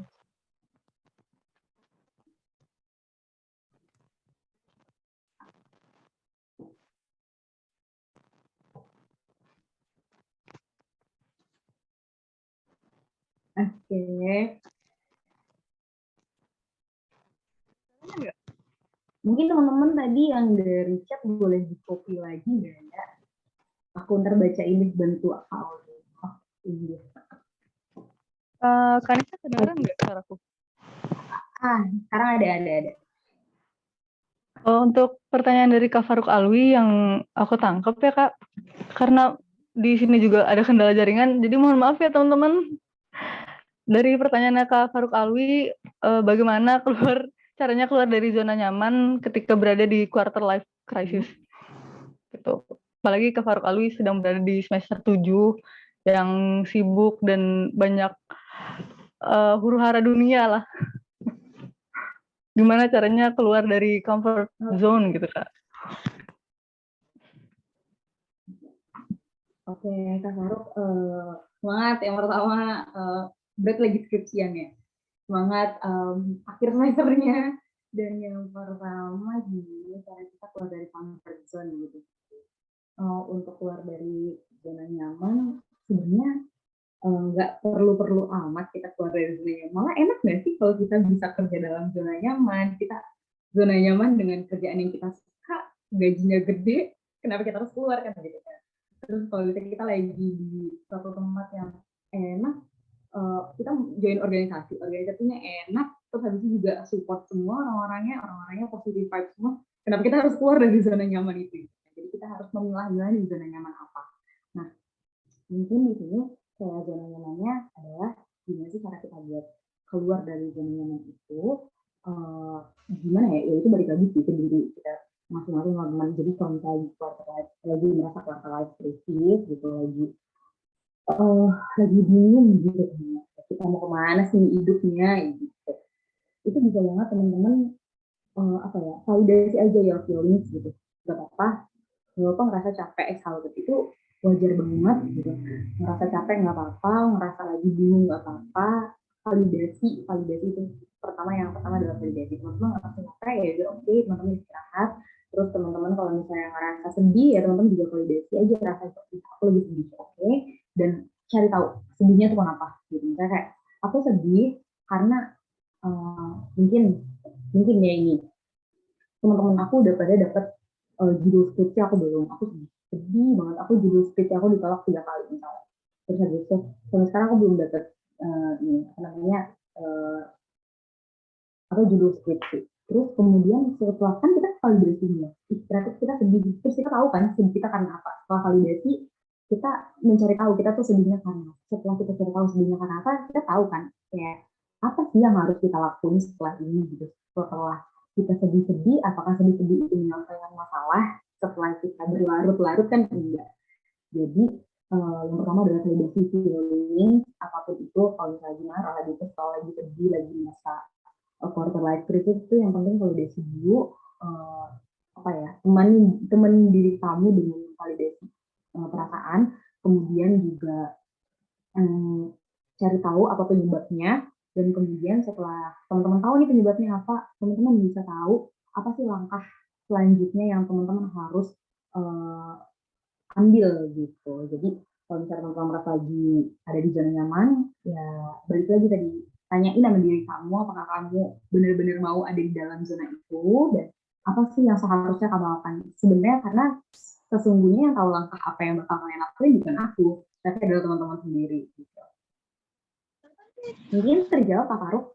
Oke. Mungkin teman-teman tadi yang dari chat boleh di copy lagi nggak ya? Aku ntar baca ini bantu akal. Oh, iya. Kanisa kedengeran nggak suaraku? Sekarang ada. Untuk pertanyaan dari Kak Faruk Alwi yang aku tangkap ya Kak, karena di sini juga ada kendala jaringan, jadi mohon maaf ya teman-teman. Dari pertanyaannya Kak Faruk Alwi, bagaimana caranya keluar dari zona nyaman ketika berada di quarter life crisis? Gitu. Apalagi Kak Faruk Alwi sedang berada di semester 7 yang sibuk dan banyak huru-hara dunia lah. Gimana caranya keluar dari comfort zone gitu Kak? Oke, Kak Faruk, semangat yang pertama, berat lagi skripsian ya. Semangat akhir semesternya. Dan yang pertama gini, cara kita keluar dari comfort zone gitu. Untuk keluar dari zona nyaman, sebenarnya nggak perlu amat kita keluar dari zona nyaman. Malah enak nggak sih kalau kita bisa kerja dalam zona nyaman, kita zona nyaman dengan kerjaan yang kita suka, gajinya gede, kenapa kita harus keluar kan gitu kan. Terus kalau kita lagi di suatu tempat yang enak, kita join organisasinya enak, terus habis itu juga support semua orang-orangnya positive vibes semua, kenapa kita harus keluar dari zona nyaman itu. Jadi kita harus memilah-milah di zona nyaman apa. Nah, mungkin di sini kayak zona nyamannya adalah gimana sih cara kita buat keluar dari zona nyaman itu, gimana ya, itu balik lagi sih ke diri kita masing-masing teman-teman. Jadi kalau misalnya lagi merasa quarter life crisis gitu, lagi bingung gitu, kita mau kemana sih hidupnya gitu, itu bisa banget teman-teman validasi aja ya feelings gitu, gak apa-apa ngerasa capek, exhausted itu wajar banget gitu. Ngerasa capek nggak apa-apa, ngerasa lagi bingung nggak apa-apa. Validasi itu yang pertama adalah validasi. Teman-teman ngerasa capek ya udah oke, teman-teman istirahat. Terus teman-teman kalau misalnya ngerasa sedih ya teman-teman juga validasi aja, rasa aku lagi sedih, oke. Dan cari tahu sedihnya tuh kenapa gitu. Misalnya kayak aku sedih karena mungkin ya ini teman-teman aku udah pada dapat judul skripsi, aku belum, aku sedih banget, aku judul skripsi aku ditolak 3 kali misalnya. Terus habis itu sampai sekarang aku belum dapat judul skripsi. Terus kemudian setelah kan kita validasinya, berarti kita sedih, terus kita tahu kan sedih kita karena apa. Setelah validasi kita mencari tahu kita tuh sedihnya karena. Setelah kita cari tahu sedihnya karena apa, kita tahu kan kayak apa sih yang harus kita lakuin setelah ini gitu. Setelah kita sedih-sedih, apakah sedih-sedih itu menyelesaikan masalah setelah kita berlarut-larut kan enggak. Jadi yang pertama adalah validasi feeling, apapun itu, kalau misalnya lagi marah, lagi kesal, lagi sedih, lagi merasa quarter life crisis, itu yang penting validasi dulu, teman diri kamu dengan validasi perasaan, kemudian juga cari tahu apa penyebabnya, dan kemudian setelah teman-teman tahu nih penyebabnya apa, teman-teman bisa tahu apa sih langkah selanjutnya yang teman-teman harus ambil gitu. Jadi kalau misalnya teman-teman merasa lagi ada di zona nyaman, ya balik lagi tadi, tanyain sama diri kamu, apakah kamu benar-benar mau ada di dalam zona itu, dan apa sih yang seharusnya kamu lakukan. Sebenarnya karena sesungguhnya yang tahu langkah apa yang bakal kalian lakuin bukan aku, tapi adalah teman-teman sendiri gitu. Mungkin terjawab Pak Faruk?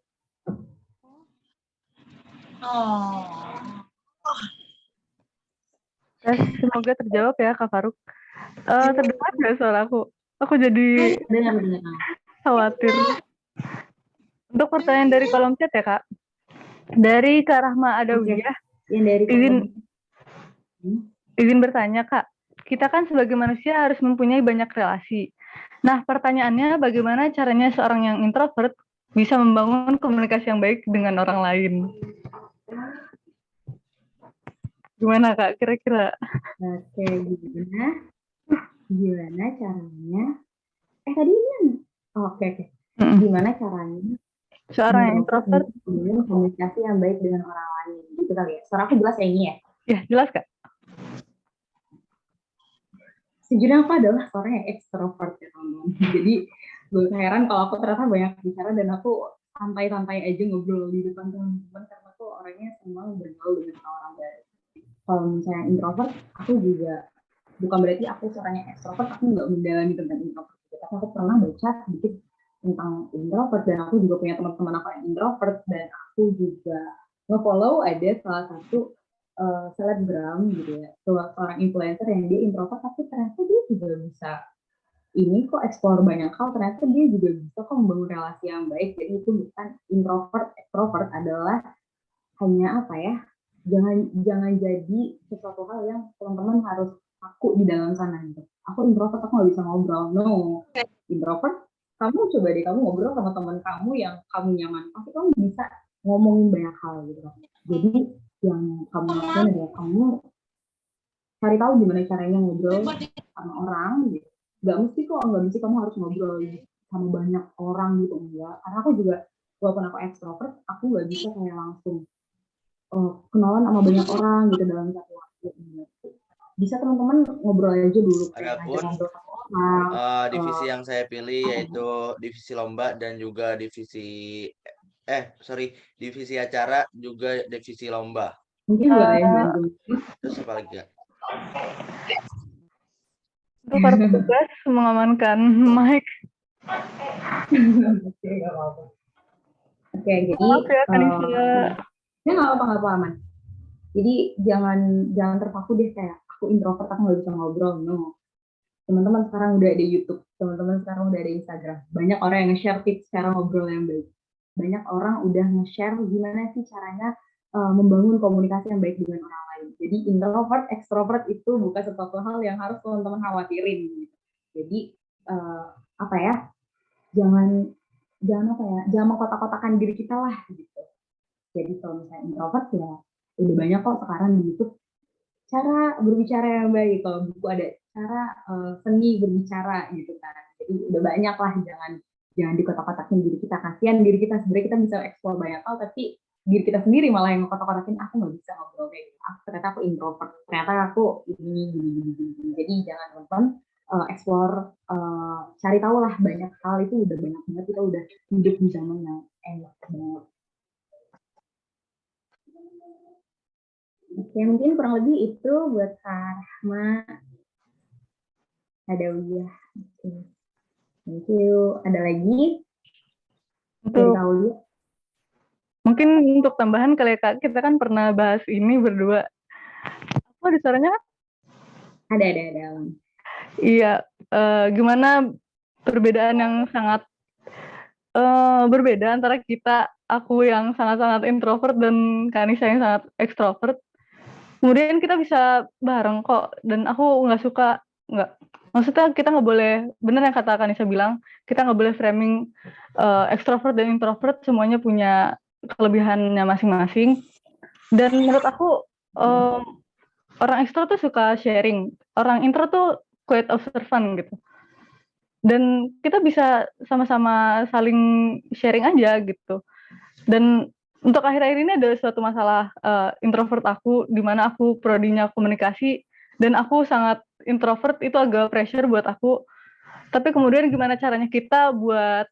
Semoga terjawab ya Kak Faruk. Terdengar nggak suara aku? Aku jadi khawatir. Untuk pertanyaan dari kolom chat ya Kak. Dari Kak Rahma Adawiyah. Izin bertanya Kak. Kita kan sebagai manusia harus mempunyai banyak relasi. Nah pertanyaannya bagaimana caranya seorang yang introvert bisa membangun komunikasi yang baik dengan orang lain. Gimana Kak kira-kira? Oke, gimana caranya? Tadi ini oke. Gimana caranya Seorang yang introvert membangun komunikasi yang baik dengan orang lain? Gitu kali ya. Suara aku jelas ya ini ya? Ya, jelas Kak. Sejujurnya aku adalah orang yang ekstrovert ya teman-teman. Jadi gue heran kalau aku ternyata banyak bicara dan aku santai-santai aja ngobrol di depan teman-teman karena aku orangnya senang bergaul dengan orang baru. Kalau misalnya introvert, aku juga bukan berarti aku seorang yang ekstrovert, aku nggak mendalami tentang introvert. Tapi aku pernah baca sedikit tentang introvert dan aku juga punya teman-teman aku yang introvert dan aku juga nge-follow ada salah satu selebgram gitu ya, seorang influencer yang dia introvert tapi ternyata dia juga bisa ini kok explore banyak hal, ternyata dia juga bisa kok membangun relasi yang baik. Jadi itu bukan introvert, extrovert adalah hanya apa ya, jangan jadi sesuatu hal yang teman-teman harus aku di dalam sana gitu. Aku introvert, aku nggak bisa ngobrol. No, introvert, kamu coba deh kamu ngobrol sama teman kamu yang kamu nyaman, pasti kamu bisa ngomongin banyak hal gitu. Jadi yang kamu lakukan adalah kamu cari tahu gimana caranya ngobrol sama orang gitu. Nggak mesti kamu harus ngobrol sama banyak orang gitu, enggak. Karena aku juga, walaupun aku ekstrovert, aku nggak bisa kayak langsung kenalan sama banyak orang gitu dalam satu waktu. Bisa teman-teman ngobrol aja dulu. Adapun divisi yang saya pilih yaitu divisi lomba dan juga divisi acara juga divisi lomba. Mungkin boleh bantu. Terus apa lagi Kak? Untuk para petugas mengamankan mic. Oke, nggak apa-apa. Oke, jadi Maaf ya Kanisa. ya nggak apa-apa aman. Jadi jangan terpaku deh kayak aku introvert, aku nggak bisa ngobrol. No. Teman-teman sekarang udah ada YouTube, teman-teman sekarang udah ada Instagram. Banyak orang yang nge-share tips cara ngobrol yang baik. Banyak orang udah nge-share gimana sih caranya membangun komunikasi yang baik dengan orang lain. Jadi introvert, extrovert itu bukan sesuatu hal yang harus teman-teman khawatirin. Gitu. Jadi apa ya? Jangan mengkotak-kotakan diri kita lah gitu. Jadi kalau misalnya introvert ya udah banyak kok sekarang di YouTube cara berbicara yang baik. Kalau buku ada cara seni berbicara gitu kan. Jadi udah banyak lah, jangan dikotak-kotakin diri kita. Kasihan diri kita, sebenarnya kita bisa eksplor banyak hal, tapi diri kita sendiri malah yang kotak-kotakin, aku nggak bisa ngobrol kayak gitu. Ternyata aku introvert, ternyata aku ini. Jadi jangan teman-teman explore, cari tahu lah banyak hal, itu udah banyak banget, kita udah hidup di zaman yang enak banget. Oke, mungkin kurang lebih itu buat Kak Rahma. Ada Wiyah. Oke. Thank you. Ada lagi? Mungkin untuk tambahan kali ya Kak, kita kan pernah bahas ini berdua. Apa di suaranya Kak? Ada. Iya, gimana perbedaan yang sangat berbeda antara aku yang sangat-sangat introvert dan Kanisa yang sangat ekstrovert. Kemudian kita bisa bareng kok, dan aku maksudnya kita nggak boleh, benar yang kata Kanisa bilang, kita nggak boleh framing ekstrovert dan introvert semuanya punya kelebihannya masing-masing. Dan menurut aku orang ekstro tuh suka sharing, orang intro tuh quiet observant gitu. Dan kita bisa sama-sama saling sharing aja gitu. Dan untuk akhir-akhir ini ada suatu masalah introvert aku, di mana aku prodinya komunikasi, dan aku sangat introvert, itu agak pressure buat aku. Tapi kemudian gimana caranya kita buat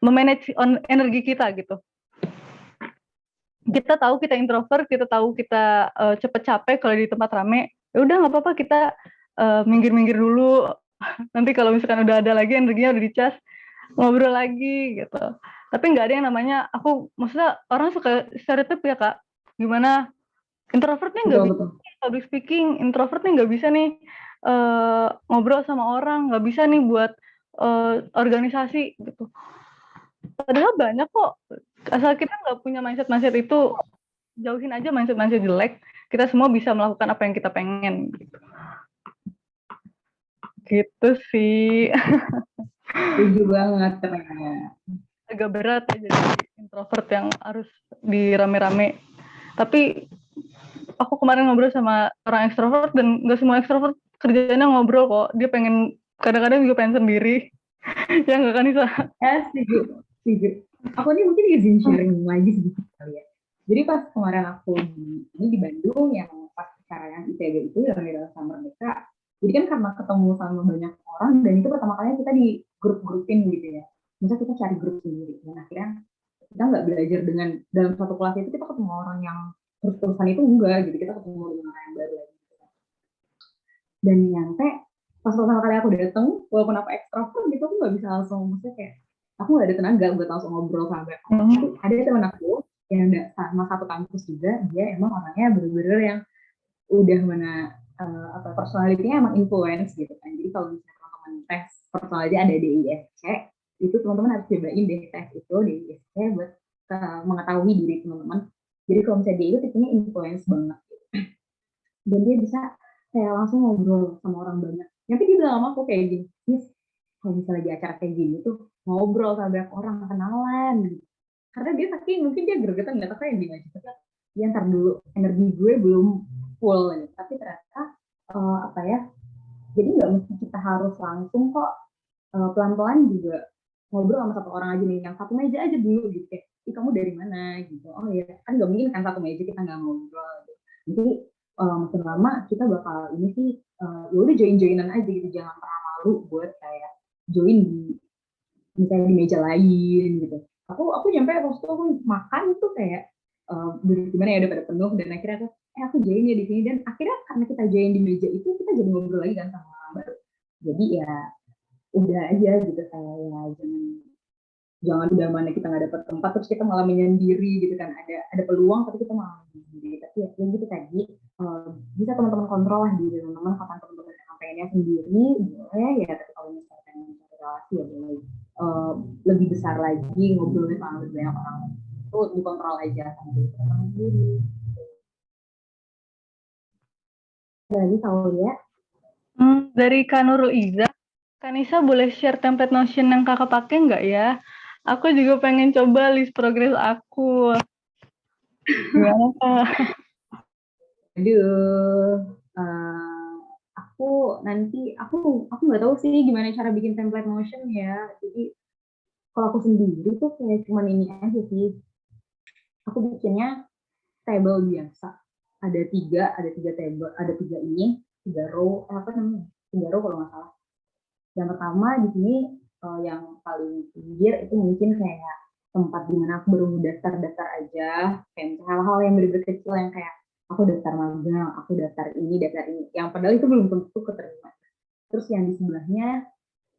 memanage energi kita gitu. Kita tahu kita introvert, kita tahu kita cepet capek kalau di tempat rame, ya udah nggak apa-apa, kita minggir-minggir dulu. Nanti kalau misalkan udah ada lagi energinya udah dicas, ngobrol lagi gitu. Tapi nggak ada yang namanya, maksudnya orang suka stereotip ya Kak, gimana introvertnya nggak bisa public speaking, introvertnya nggak bisa nih ngobrol sama orang, nggak bisa nih buat organisasi gitu. Padahal banyak kok, asal kita nggak punya mindset itu, jauhin aja mindset jelek, kita semua bisa melakukan apa yang kita pengen gitu. Gitu sih. Setuju banget ternyata. Agak berat ya jadi introvert yang harus dirame-rame. Tapi aku kemarin ngobrol sama orang ekstrovert dan nggak semua ekstrovert kerjanya ngobrol kok. Dia pengen kadang-kadang juga pengen sendiri. Ya nggak kan Nisa? Setuju. Aku ini mungkin izin sharing lagi sedikit kali ya. Jadi pas kemarin aku di Bandung yang pas acara yang ITB itu yang di Summer Merdeka, jadi kan karena ketemu sama banyak orang dan itu pertama kali kita di grup-grupin gitu ya. Misal kita cari grup sendiri dan akhirnya kita nggak belajar dengan dalam satu kelas itu kita ketemu orang yang terus-terusan itu enggak gitu, kita ketemu dengan orang yang baru lagi gitu. Dan nyampe pas pertama kali aku dateng, walaupun aku ekstrovert gitu aku nggak bisa langsung, maksudnya kayak aku nggak ada tenaga buat langsung ngobrol sama banyak orang. Tapi ada teman aku yang sama satu kampus juga, dia emang orangnya bener-bener yang udah mana personality-nya emang influence gitu kan. Jadi kalau misalnya teman-teman tes personality ada DISC, itu teman-teman harus cobain deh tes itu DISC buat mengetahui diri teman-teman. Jadi kalau misalnya dia itu tipenya influence banget gitu. Dan dia bisa kayak langsung ngobrol sama orang banyak. Tapi dia bilang sama aku kayak gini, Miss, kalau misalnya di acara kayak gini tuh ngobrol sama banyak orang, kenalan gitu. Karena dia saking mungkin dia gregetan nggak tahu kayak gimana sih, tapi ya ntar dulu energi gue belum full gitu. Tapi ternyata apa ya, jadi nggak mesti kita harus langsung kok, pelan-pelan juga ngobrol sama satu orang aja nih, yang satu meja aja dulu gitu kayak, ih kamu dari mana gitu, oh ya kan nggak mungkin kan satu meja kita nggak ngobrol gitu. Jadi makin lama kita bakal ini sih, ya udah join-joinan aja gitu, jangan pernah malu buat kayak join di misalnya di meja lain gitu. Aku nyampe waktu itu aku makan tuh kayak gimana ya, udah pada penuh dan akhirnya aku join ya di sini, dan akhirnya karena kita join di meja itu kita jadi ngobrol lagi kan sama orang baru. Jadi ya udah aja gitu, kayak ya jangan udah mana kita nggak dapat tempat terus kita malah menyendiri gitu kan, ada peluang tapi kita malah menyendiri. Tapi ya gitu tadi, bisa teman-teman kontrol lah diri teman-teman, kapan teman-teman pengennya sendiri boleh ya, tapi kalau misalnya pengen cari relasi ya boleh lebih besar lagi ngobrolnya sama lebih banyak orang, itu dikontrol aja sama diri teman-teman sendiri. Lagi tahu ya. Dari Kak Nurul Iza, Kak Nisa boleh share template Notion yang kakak pakai nggak ya? Aku juga pengen coba list progress aku. Gimana Kak? Aduh, aku nggak tahu sih gimana cara bikin template Notion ya. Jadi kalau aku sendiri tuh kayak cuman ini aja sih. Aku bikinnya table biasa. Ada tiga table, ada tiga row, apa namanya? 3 row kalau nggak salah. Yang pertama di sini yang paling pinggir itu mungkin kayak tempat dimana aku baru daftar aja, kayak hal-hal yang bener-bener kecil yang kayak aku daftar magang, aku daftar ini, yang padahal itu belum tentu keterima. Terus yang di sebelahnya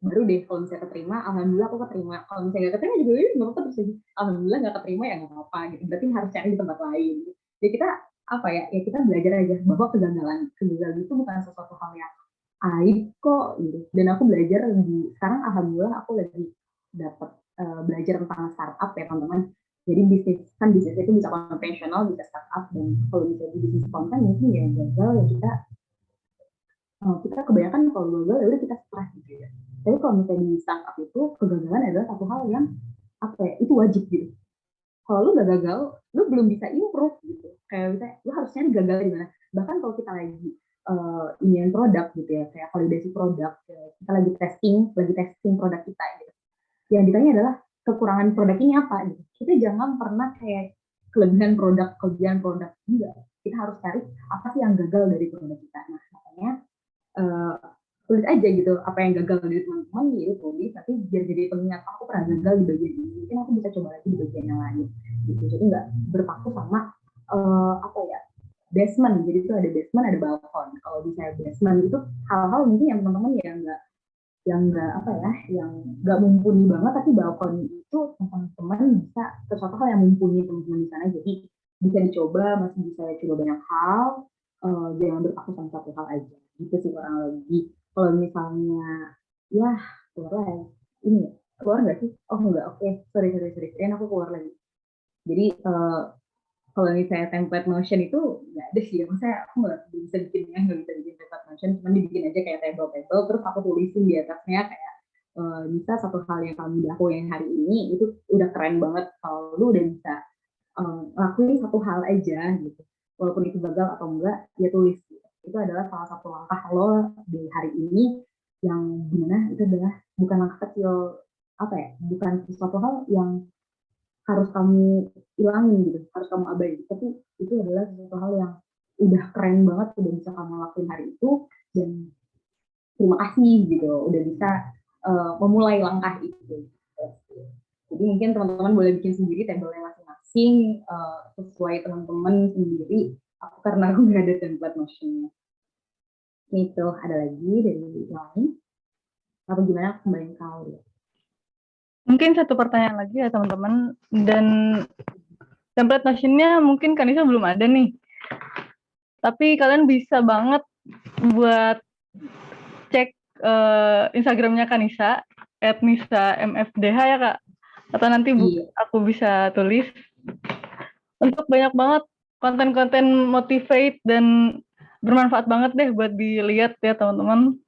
baru deh kalau misalnya keterima, alhamdulillah aku keterima. Kalau misalnya nggak keterima juga nggak apa-apa, terus aja alhamdulillah nggak keterima ya nggak apa-apa gitu. Berarti harus cari di tempat lain. Jadi kita apa ya kita belajar aja bahwa kegagalan itu bukan sesuatu hal yang aib kok gitu. Dan aku belajar sekarang alhamdulillah aku lagi dapat belajar tentang startup ya teman-teman. Jadi bisnis itu bisa konvensional, bisa startup, dan kalau bisa di bisnis konten mungkin ya gagal ya kita kebanyakan kalau gagal ya udah kita stres gitu ya. Tapi kalau misalnya di startup itu kegagalan adalah satu hal yang apa ya, itu wajib gitu. Kalau lu gak gagal, lu belum bisa improve gitu. Kayak misalnya lu harusnya gagal di mana. Bahkan kalau kita lagi inian produk gitu ya, kayak validasi produk, kita lagi testing produk kita gitu. Yang ditanya adalah kekurangan produk ini apa gitu. Kita jangan pernah kayak kelebihan produk, enggak. Kita harus cari apa sih yang gagal dari produk kita. Nah, makanya tulis aja gitu apa yang gagal dari teman-teman, gitu tulis, tapi biar jadi pengingat aku pernah gagal di bagian ini, mungkin aku bisa coba lagi di bagian yang lain gitu. Jadi nggak berpaku sama apa ya, basement. Jadi itu ada basement, ada balkon. Kalau bisa basement itu hal-hal mungkin yang teman-teman yang nggak apa ya, yang nggak mumpuni banget, tapi balkon itu teman-teman bisa sesuatu hal yang mumpuni teman-teman di sana. Jadi bisa dicoba, masih bisa coba banyak hal, jangan berpaku sama satu hal aja. Gitu sih kurang lebih. Kalau misalnya ya keluar nggak sih? Oh enggak, oke. Sorry. Aku keluar lagi. Jadi kalau misalnya template Notion itu nggak ada sih ya. Maksudnya aku nggak bisa bikin template Notion, cuma dibikin aja kayak table, terus aku tulisin di atasnya kayak bisa satu hal yang kamu lakuin hari ini itu udah keren banget kalau lu udah bisa lakuin satu hal aja gitu, walaupun itu gagal atau enggak ya tulis gitu. Itu adalah salah satu langkah lo di hari ini yang dimana itu adalah bukan langkah kecil, apa ya, bukan sesuatu hal yang harus kamu ilangin gitu, harus kamu abaikan, tapi itu adalah sesuatu hal yang udah keren banget udah bisa kamu lakuin hari itu, dan terima kasih gitu udah bisa memulai langkah itu. Jadi mungkin teman-teman boleh bikin sendiri tabelnya masing-masing sesuai teman-teman sendiri. Aku karena aku nggak ada template Notion-nya. Itu ada lagi dari lain? Atau gimana kembali ke Aulia? Mungkin satu pertanyaan lagi ya teman-teman, dan template Notion-nya mungkin Kanisa belum ada nih. Tapi kalian bisa banget buat cek Instagramnya Kanisa, @nisa_mfdh ya Kak. Atau nanti aku bisa tulis. Untuk banyak banget konten-konten motivate dan bermanfaat banget deh buat dilihat ya teman-teman.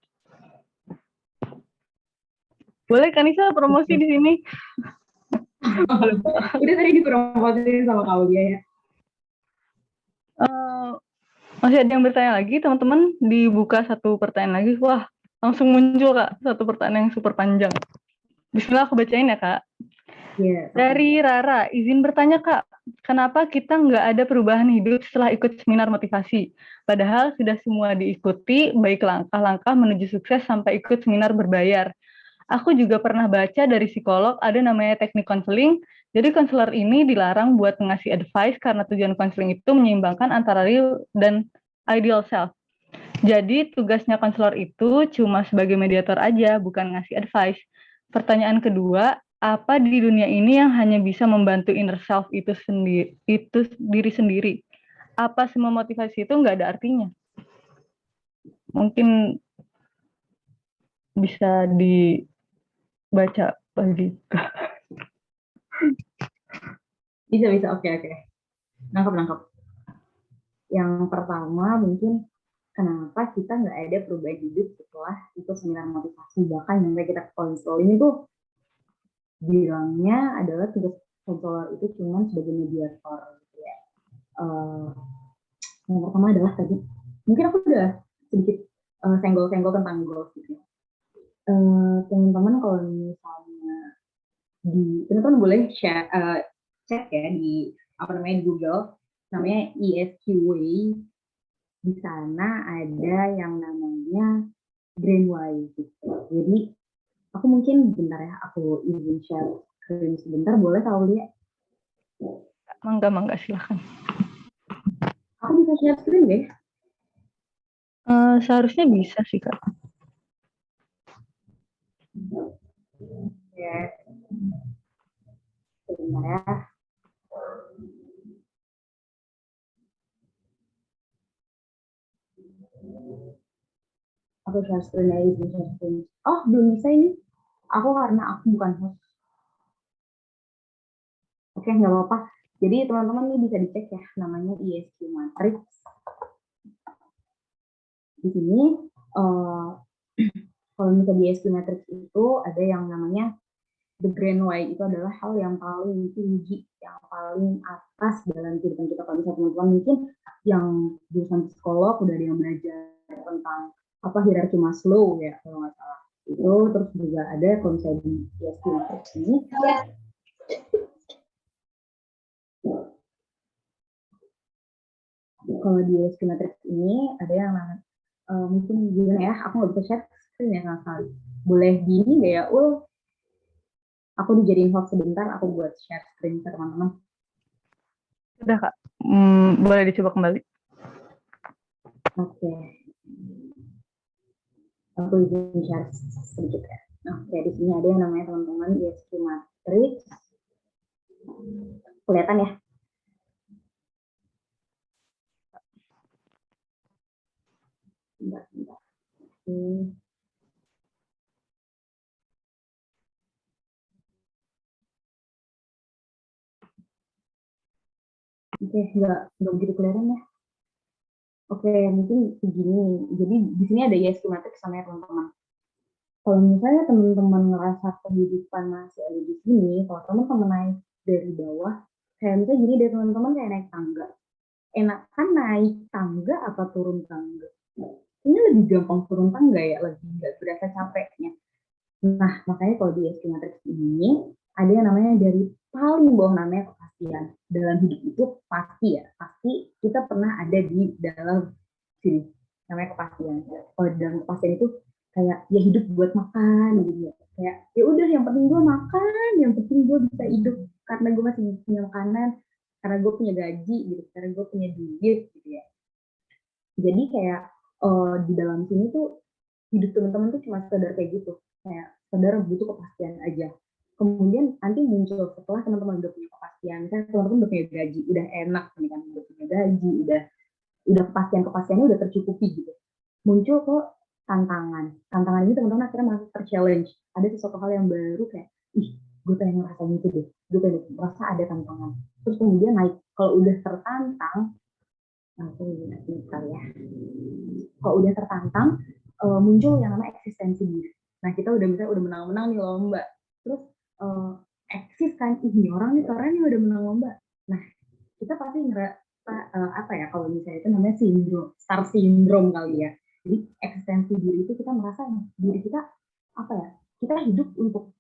Boleh Kanisa promosi di sini? Udah tadi dipromosi sama Aulia ya. Masih ada yang bertanya lagi teman-teman? Dibuka satu pertanyaan lagi. Wah, langsung muncul Kak satu pertanyaan yang super panjang. Bismillah aku bacain ya Kak. Yeah, Dari Rara, izin bertanya Kak, kenapa kita nggak ada perubahan hidup setelah ikut seminar motivasi? Padahal sudah semua diikuti, baik langkah-langkah menuju sukses sampai ikut seminar berbayar. Aku juga pernah baca dari psikolog ada namanya teknik konseling. Jadi konselor ini dilarang buat ngasih advice karena tujuan konseling itu menyeimbangkan antara real dan ideal self. Jadi tugasnya konselor itu cuma sebagai mediator aja, bukan ngasih advice. Pertanyaan kedua, apa di dunia ini yang hanya bisa membantu inner self itu diri sendiri? Apa semua motivasi itu nggak ada artinya? Mungkin bisa dibaca lagi. Bisa, oke. Nangkep. Yang pertama mungkin kenapa kita nggak ada perubahan hidup setelah itu seminar motivasi, bahkan yang kita konseling itu bilangnya adalah tugas konselor itu cuma sebagai mediator gitu ya. Yang pertama adalah tadi mungkin aku udah sedikit senggol-senggol tentang goals gitu ya. Teman-teman kalau misalnya teman-teman boleh share, cek ya di di Google, namanya ESQWay. Di sana ada yang namanya Brainwise gitu. Jadi aku mungkin bentar ya, aku izin share screen sebentar, boleh tahu lihat? Mangga silahkan. Aku bisa share screen deh. Seharusnya bisa sih Kak. Ya. Sebentar ya. Aku share screen ya, izin share screen. Oh, belum bisa ini. Karena aku bukan host. Oke, nggak apa-apa. Jadi teman-teman ini bisa dicek ya, namanya ESQ Matrix. Di sini, kalau misalnya di ESQ Matrix itu ada yang namanya the grand why, itu adalah hal yang paling tinggi, yang paling atas dalam kehidupan kita. Kalau misalnya teman-teman mungkin yang jurusan psikolog udah ada yang belajar tentang hierarki Maslow ya, kalau nggak salah. Itu terus juga ada konsep di ESQ Matrix ini. Kalau di ESQ Matrix ini ada yang mungkin gimana ya, aku nggak bisa share screen ya sama sekali. Boleh gini nggak ya, aku dijadiin host sebentar, aku buat share screen ke teman-teman. Sudah Kak, boleh dicoba kembali. Oke. Aku izin share sedikit ya. Oke, di sini ada yang namanya teman-teman ESQ Matrix. Kelihatan ya? Bentar. Oke, nggak begitu kelihatan ya. Oke, mungkin begini. Jadi di sini ada ESQ Matrix sama ya teman-teman. kalau misalnya teman-teman ngerasa kehidupan masih ada di sini, kalau teman-teman naik dari bawah, kayak misalnya gini deh teman-teman, kayak naik tangga. Enakan naik tangga apa turun tangga? Ini lebih gampang turun tangga ya, lebih nggak berasa capeknya. Nah, makanya kalau di SQ Matrix ini, ada yang namanya dari paling bawah namanya kepastian. Dalam hidup itu pasti ya, pasti kita pernah ada di dalam sini, namanya kepastian. Kalau di dalam kepastian itu kayak ya hidup buat makan gitu ya. Kayak ya udah yang penting gue makan, yang penting gue bisa hidup karena gue masih punya makanan, karena gue punya gaji gitu, karena gue punya duit gitu ya. Jadi kayak di dalam sini tuh hidup teman-teman tuh cuma sekedar kayak gitu, kayak sekedar butuh kepastian aja. Kemudian nanti muncul setelah teman-teman udah punya kepastian, kan teman-teman udah punya gaji, udah enak nih kan, udah punya gaji, udah kepastiannya udah tercukupi gitu. Muncul kok tantangan ini teman-teman akhirnya masih ter-challenge, ada sesuatu hal yang baru kayak ih gue pengen ngerasain itu deh, gue pengen merasa ada tantangan, terus kemudian naik. Kalau udah tertantang, aku kali ya, kalau udah tertantang muncul yang namanya eksistensi diri. Nah kita udah menang-menang nih lomba, terus eksis kan, ini orang nih keren nih udah menang lomba. Nah kita pasti apa ya, kalau misalnya itu namanya star syndrome kali ya. Jadi eksistensi diri itu kita merasa diri kita apa ya, kita hidup untuk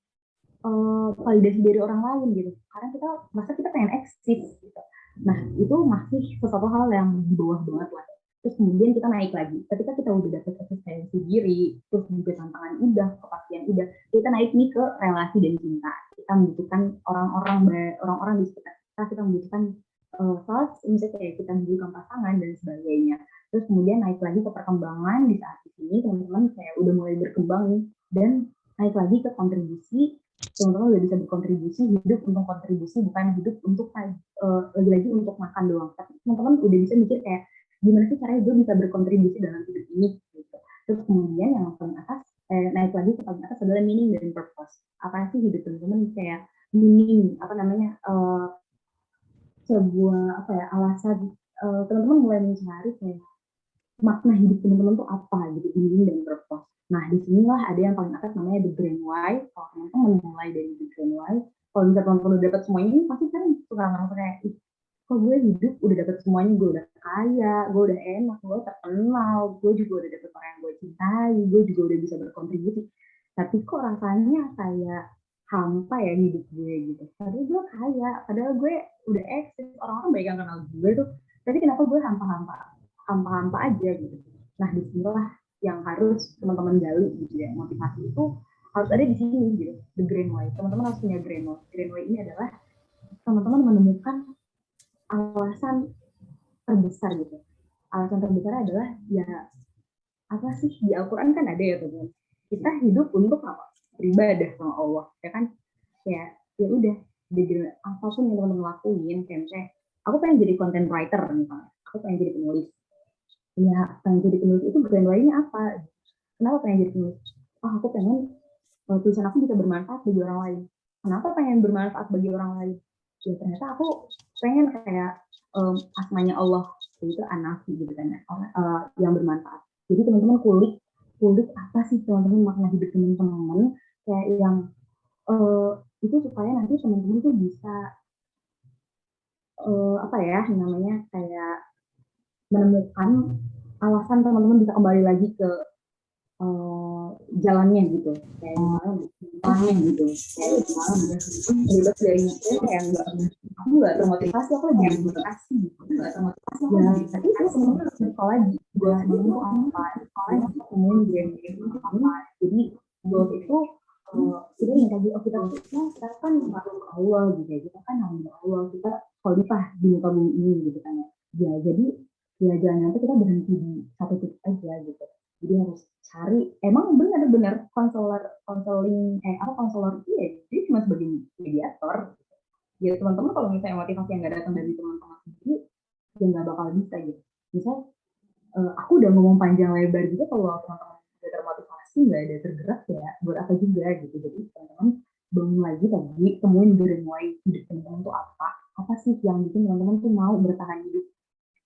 validasi dari orang lain gitu, karena kita merasa kita pengen eksis gitu. Nah itu masih sesuatu hal yang di bawah banget lah. Terus kemudian kita naik lagi, ketika kita udah dapet eksistensi diri, terus juga tantangan udah, kepastian udah, kita naik nih ke relasi dan cinta. Kita membutuhkan orang-orang di sekitar kita membutuhkan salah misalnya kayak kita membutuhkan pasangan dan sebagainya. Terus kemudian naik lagi ke perkembangan. Di saat ini teman-teman kayak udah mulai berkembang nih, dan naik lagi ke kontribusi. Teman-teman udah bisa berkontribusi, hidup untuk kontribusi, bukan hidup untuk lagi-lagi untuk makan doang. Tapi teman-teman udah bisa mikir kayak gimana sih caranya gue bisa berkontribusi dalam hidup ini gitu. Terus kemudian yang paling atas, naik lagi ke paling atas adalah meaning dan purpose. Apa sih hidup teman-teman, kayak meaning, apa namanya, sebuah apa ya, alasan teman-teman mulai mencari kayak makna hidup teman-teman tuh apa gitu, meaning dan purpose. Nah disinilah ada yang paling atas namanya the grand why. Kalau teman-teman mulai dari the grand why, kalau misalnya teman-teman udah dapat semuanya ini, pasti kan suka ngerasa kayak kok gue hidup udah dapet semuanya, gue udah kaya, gue udah enak, gue terkenal, gue juga udah dapet orang yang gue cintai, gue juga udah bisa berkontribusi, tapi kok rasanya kayak hampa ya hidup gue gitu. Padahal gue kaya, padahal gue udah eksis, orang-orang banyak yang kenal gue tuh, tapi kenapa gue hampa aja gitu. Nah disinilah yang harus teman-teman gali gitu ya. Motivasi itu harus ada di sini gitu, the grand why. Teman-teman harus punya grand why. Grand why ini adalah teman-teman menemukan alasan terbesar gitu. Alasan terbesar adalah ya apa sih, di Al-Quran kan ada ya teman, kita hidup untuk apa? Beribadah sama Allah, ya kan? Ya udah, jadi apapun yang teman-teman lakuin, kayak misalnya aku pengen jadi content writer misalnya, aku pengen jadi penulis. Ya pengen jadi penulis itu brand lainnya apa? Kenapa pengen jadi penulis? Oh aku pengen tulisan aku bisa bermanfaat bagi orang lain. Kenapa pengen bermanfaat bagi orang lain? Ya ternyata aku pengen kayak asmanya Allah, yaitu An-Nafi gitu kan, yang bermanfaat. Jadi teman-teman kulik apa sih teman-teman makna hidup teman-teman, kayak yang itu supaya nanti teman-teman tuh bisa apa ya namanya, kayak menemukan alasan teman-teman bisa kembali lagi ke jalannya gitu, kayak jalannya gitu, kayak bebas dari yang aku nggak termotivasi, aku lagi motivasi gitu, nggak termotivasi ya, tapi itu sebenarnya harus sekolah lagi, gue dulu apa sekolah kemudian apa, jadi goals itu kita yang tadi kita kan makhluk Allah gitu ya, kita kan hamba Allah, kita khalifah di muka bumi ini gitu kan ya, jadi ya jangan sampai kita berhenti di satu titik aja gitu. Jadi harus cari, emang benar-benar konseling itu ya dia cuma sebagai mediator. Ya teman-teman kalau misalnya motivasi yang nggak datang dari teman-teman sendiri, ya nggak bakal bisa gitu. Misal aku udah ngomong panjang lebar gitu, kalau teman-teman udah termotivasi nggak ada tergerak ya buat apa juga gitu. Jadi teman-teman bangun lagi tadi, temuin dari mulai hidup teman-teman tuh apa sih yang bikin teman-teman tuh mau bertahan hidup.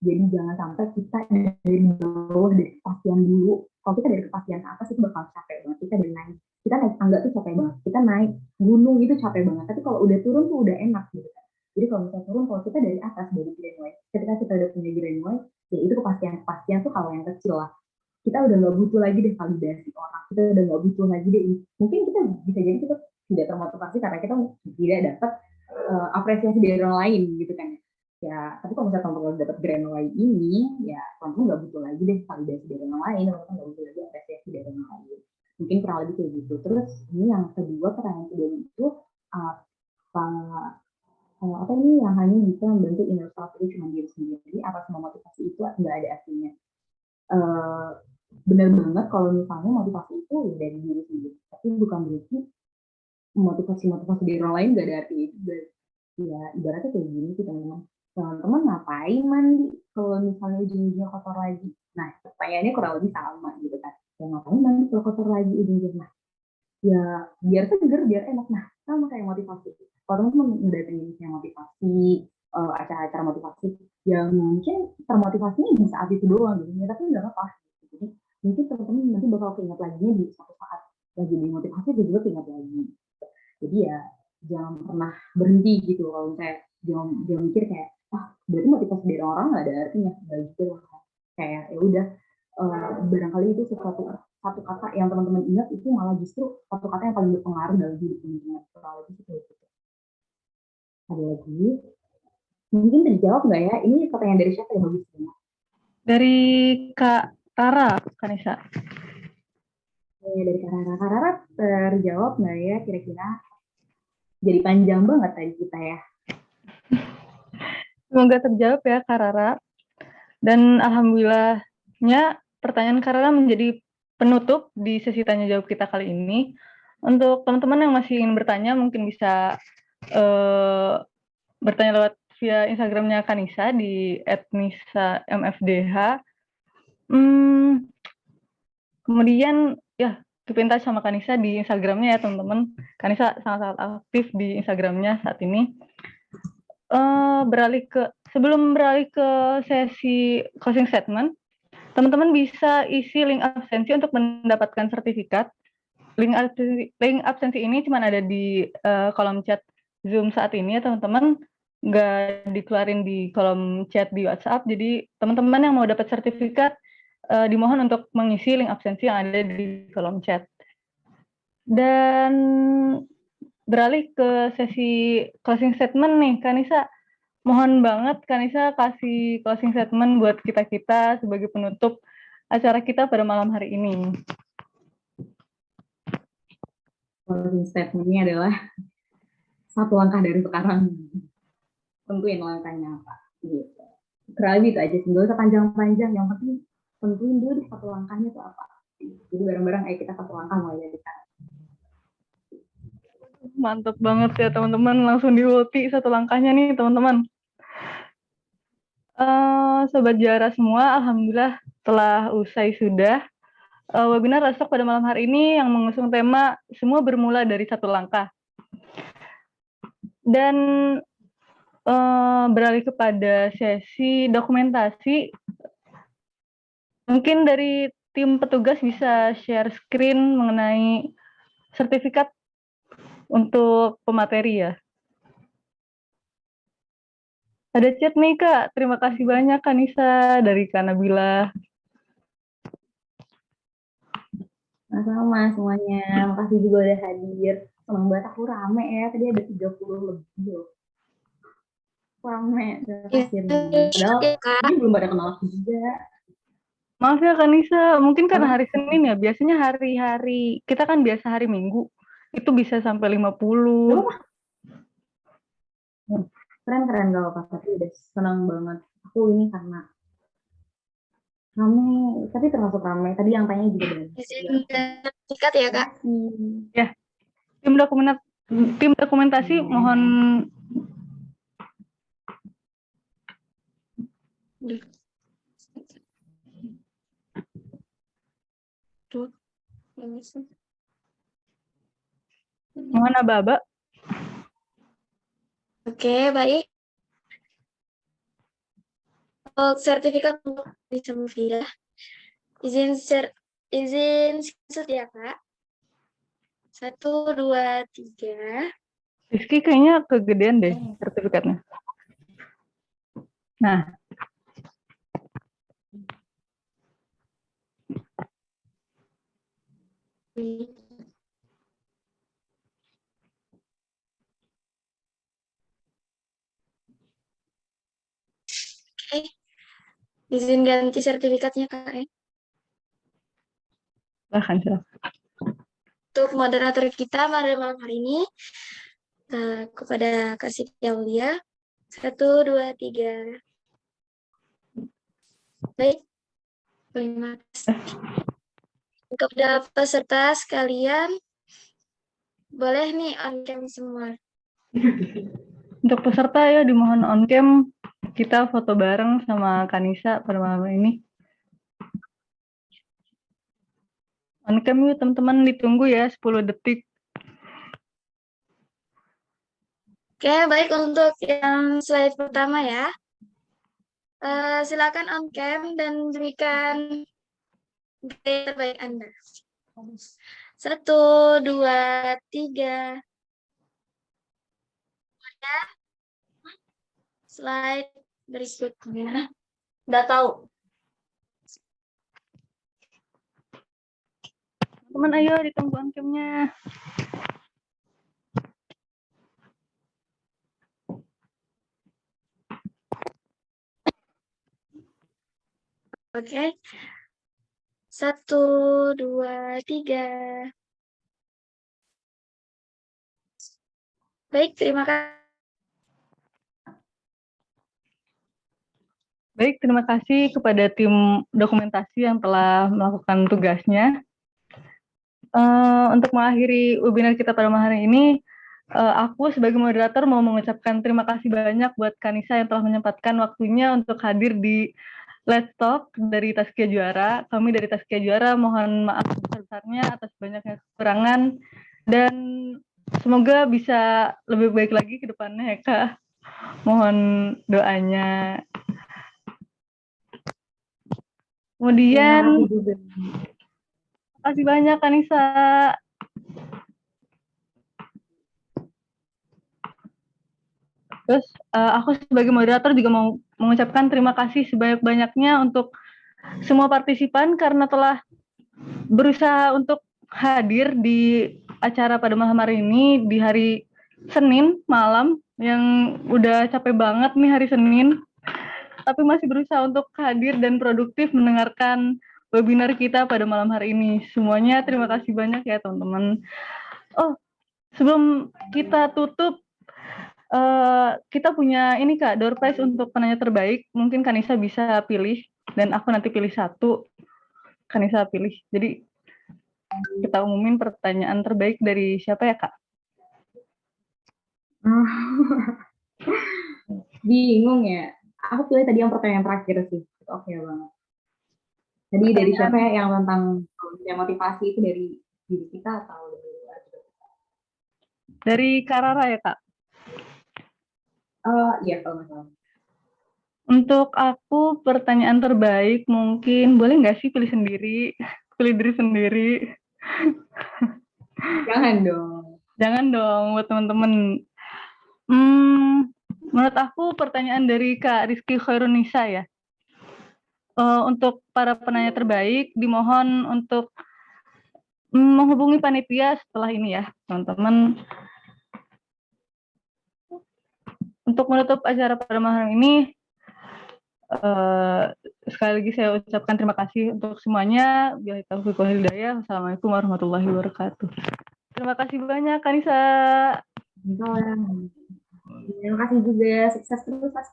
Jadi jangan sampai kita dari bawah, dari kepastian dulu. Kalau kita dari kepastian atas itu bakal capek banget, kita dari naik. kita naik tangga tuh capek banget, kita naik gunung itu capek banget, tapi kalau udah turun tuh udah enak gitu kan. Jadi kalau misalnya turun, kalau kita dari atas, dari Greenway, ketika kita udah punya Greenway, ya itu kepastian tuh kalau yang kecil lah. Kita udah nggak butuh lagi deh validasi orang, kita udah nggak butuh lagi deh, mungkin kita bisa jadi kita tidak termotivasi karena kita tidak dapat apresiasi dari orang lain gitu kan ya. Tapi kalau misalnya teman-teman dapat Greenway ini, ya teman-teman nggak butuh lagi deh validasi dari orang lain, teman-teman nggak butuh lagi apresiasi dari orang lain. Mungkin kurang lebih kayak gitu. Terus ini yang kedua, pertanyaan kedua itu apa ini yang hanya bisa membantu inner self itu cuma diri sendiri, apa semua motivasi itu nggak ada artinya. Benar banget kalau misalnya motivasi itu dari diri sendiri, tapi bukan berarti motivasi dari orang lain nggak ada artinya juga. Ya ibaratnya kayak gini sih teman-teman. Teman-teman ngapain mandi kalau misalnya ujung-ujungnya kotor lagi? Nah pertanyaannya kurang lebih sama gitu kan. Ya ngapain mandi kalau kotor lagi ujung-ujungnya? Ya biar seger, biar enak. Nah sama kayak motivasi. Kalau teman-teman ngedatengin yang motivasi, acara-acara motivasi, ya mungkin termotivasinya di saat itu doang gitu, ya, tapi nggak apa-apa. Jadi mungkin teman-teman nanti bakal keinget lagi di suatu saat lagi dimotivasi, juga keinget lagi. Jadi ya jangan pernah berhenti gitu. Kalau misalnya jangan mikir kayak berarti motivasi dari orang nggak ada artinya, nggak gitu. Kayak ya udah, barangkali itu satu kata yang teman-teman ingat itu malah justru satu kata yang paling berpengaruh dalam hidup teman-teman. Kalau itu seperti itu. Ada lagi? Mungkin terjawab nggak ya? Ini pertanyaan dari siapa yang bagus banget? Dari Kak Rara, Kanisa. Dari Kak Rara terjawab nggak ya kira-kira? Jadi panjang banget tadi kita ya. Semoga terjawab ya Kak Rara. Dan alhamdulillahnya pertanyaan Kak Rara menjadi penutup di sesi tanya jawab kita kali ini. Untuk teman-teman yang masih ingin bertanya mungkin bisa bertanya lewat via Instagramnya Kanisa di @nisa_mfdh. Kemudian ya keep in touch sama Kanisa di Instagramnya ya teman-teman. Kanisa sangat-sangat aktif di Instagramnya saat ini. Sebelum beralih ke sesi closing statement, teman-teman bisa isi link absensi untuk mendapatkan sertifikat. Link absensi ini cuma ada di kolom chat Zoom saat ini ya teman-teman, nggak dikeluarin di kolom chat di WhatsApp. Jadi teman-teman yang mau dapat sertifikat dimohon untuk mengisi link absensi yang ada di kolom chat. Dan beralih ke sesi closing statement nih, Kanisa. Mohon banget Kanisa kasih closing statement buat kita-kita sebagai penutup acara kita pada malam hari ini. Closing statement-nya adalah satu langkah dari sekarang. Tentuin langkahnya apa. Gitu. Kurang lebih itu aja. Nggak usah panjang-panjang. Yang penting tentuin dulu di satu langkahnya itu apa. Jadi bareng-bareng ayo kita satu langkah mulai dari sekarang. Mantap banget ya teman-teman, langsung diulti satu langkahnya nih teman-teman. Sobat Jara semua, alhamdulillah telah usai sudah webinar Rastok pada malam hari ini yang mengusung tema semua bermula dari satu langkah. Dan beralih kepada sesi dokumentasi, mungkin dari tim petugas bisa share screen mengenai sertifikat untuk pemateri ya. Ada chat nih Kak, terima kasih banyak Kanisa dari Kak Nabila. Sama-sama semuanya, makasih juga udah hadir. Senang banget aku rame ya, tadi ada 30 lebih loh. Rame, terima kasih. Padahal ini belum pada kenal aku juga. Maaf ya Kanisa, mungkin karena hari Senin ya, biasanya hari-hari, kita kan biasa hari Minggu, itu bisa sampai 50. Keren-keren gak apa-apa, tapi udah senang banget. Aku ini karena rame, tapi termasuk rame. Tadi yang tanya juga banyak. Sikat ya Kak. Ya, tim dokumentasi mohon. Mohon aba-aba. Oke, baik. Sertifikat untuk bisa mufidah. Izin screenshot ya Kak. 1, 2, 3. Rizky kayaknya kegedean deh sertifikatnya. Nah, Oke. Izin ganti sertifikatnya, Kak. silahkan. Untuk moderator kita pada malam hari ini, kepada Kak Siti Aulia. 1, 2, 3. Baik. Terima kasih. Kepada peserta sekalian, boleh nih on cam semua. Untuk peserta ya dimohon on cam, kita foto bareng sama Kanisa pada malam ini. On cam yuk teman-teman, ditunggu ya 10 detik. Oke, baik, untuk yang slide pertama ya. Silakan on cam dan berikan gaya terbaik Anda. 1, 2, 3. Slide berikutnya. Udah tahu. Teman ayo ditunggu on cam-nya. Oke. 1, 2, 3. Baik, terima kasih. Baik, terima kasih kepada tim dokumentasi yang telah melakukan tugasnya. Untuk mengakhiri webinar kita pada malam hari ini, aku sebagai moderator mau mengucapkan terima kasih banyak buat Kanisa yang telah menyempatkan waktunya untuk hadir di Let's Talk dari Taskia Juara. Kami dari Taskia Juara mohon maaf sebesar-besarnya atas banyaknya kekurangan, dan semoga bisa lebih baik lagi ke depannya ya Kak. Mohon doanya. Kemudian, terima kasih banyak Kanisa. Terus aku sebagai moderator juga mau mengucapkan terima kasih sebanyak-banyaknya untuk semua partisipan karena telah berusaha untuk hadir di acara pada malam hari ini di hari Senin malam yang udah capek banget nih hari Senin, tapi masih berusaha untuk hadir dan produktif mendengarkan webinar kita pada malam hari ini. Semuanya terima kasih banyak ya teman-teman. Oh, sebelum kita tutup, kita punya ini Kak, door prize untuk penanya terbaik. Mungkin Kanisa bisa pilih dan aku nanti pilih satu. Kanisa pilih. Jadi kita umumin pertanyaan terbaik dari siapa ya Kak? Bingung ya. Aku pilih tadi yang pertanyaan terakhir sih. Oke banget. Jadi dari siapa ya, yang tentang motivasi itu dari diri kita atau dari luar? Dari Karara ya Kak? Iya kalau nggak salah. Untuk aku pertanyaan terbaik mungkin boleh nggak sih pilih sendiri, pilih diri sendiri? Jangan dong. Jangan dong buat teman-teman. Menurut aku pertanyaan dari Kak Rizky Khairunisa ya. Untuk para penanya terbaik dimohon untuk menghubungi panitia setelah ini ya teman-teman. Untuk menutup acara pada malam ini, sekali lagi saya ucapkan terima kasih untuk semuanya. Billahi taufiq wal hidayah. Wassalamualaikum warahmatullahi wabarakatuh. Terima kasih banyak Kanisa. Terima kasih juga. Sukses terus.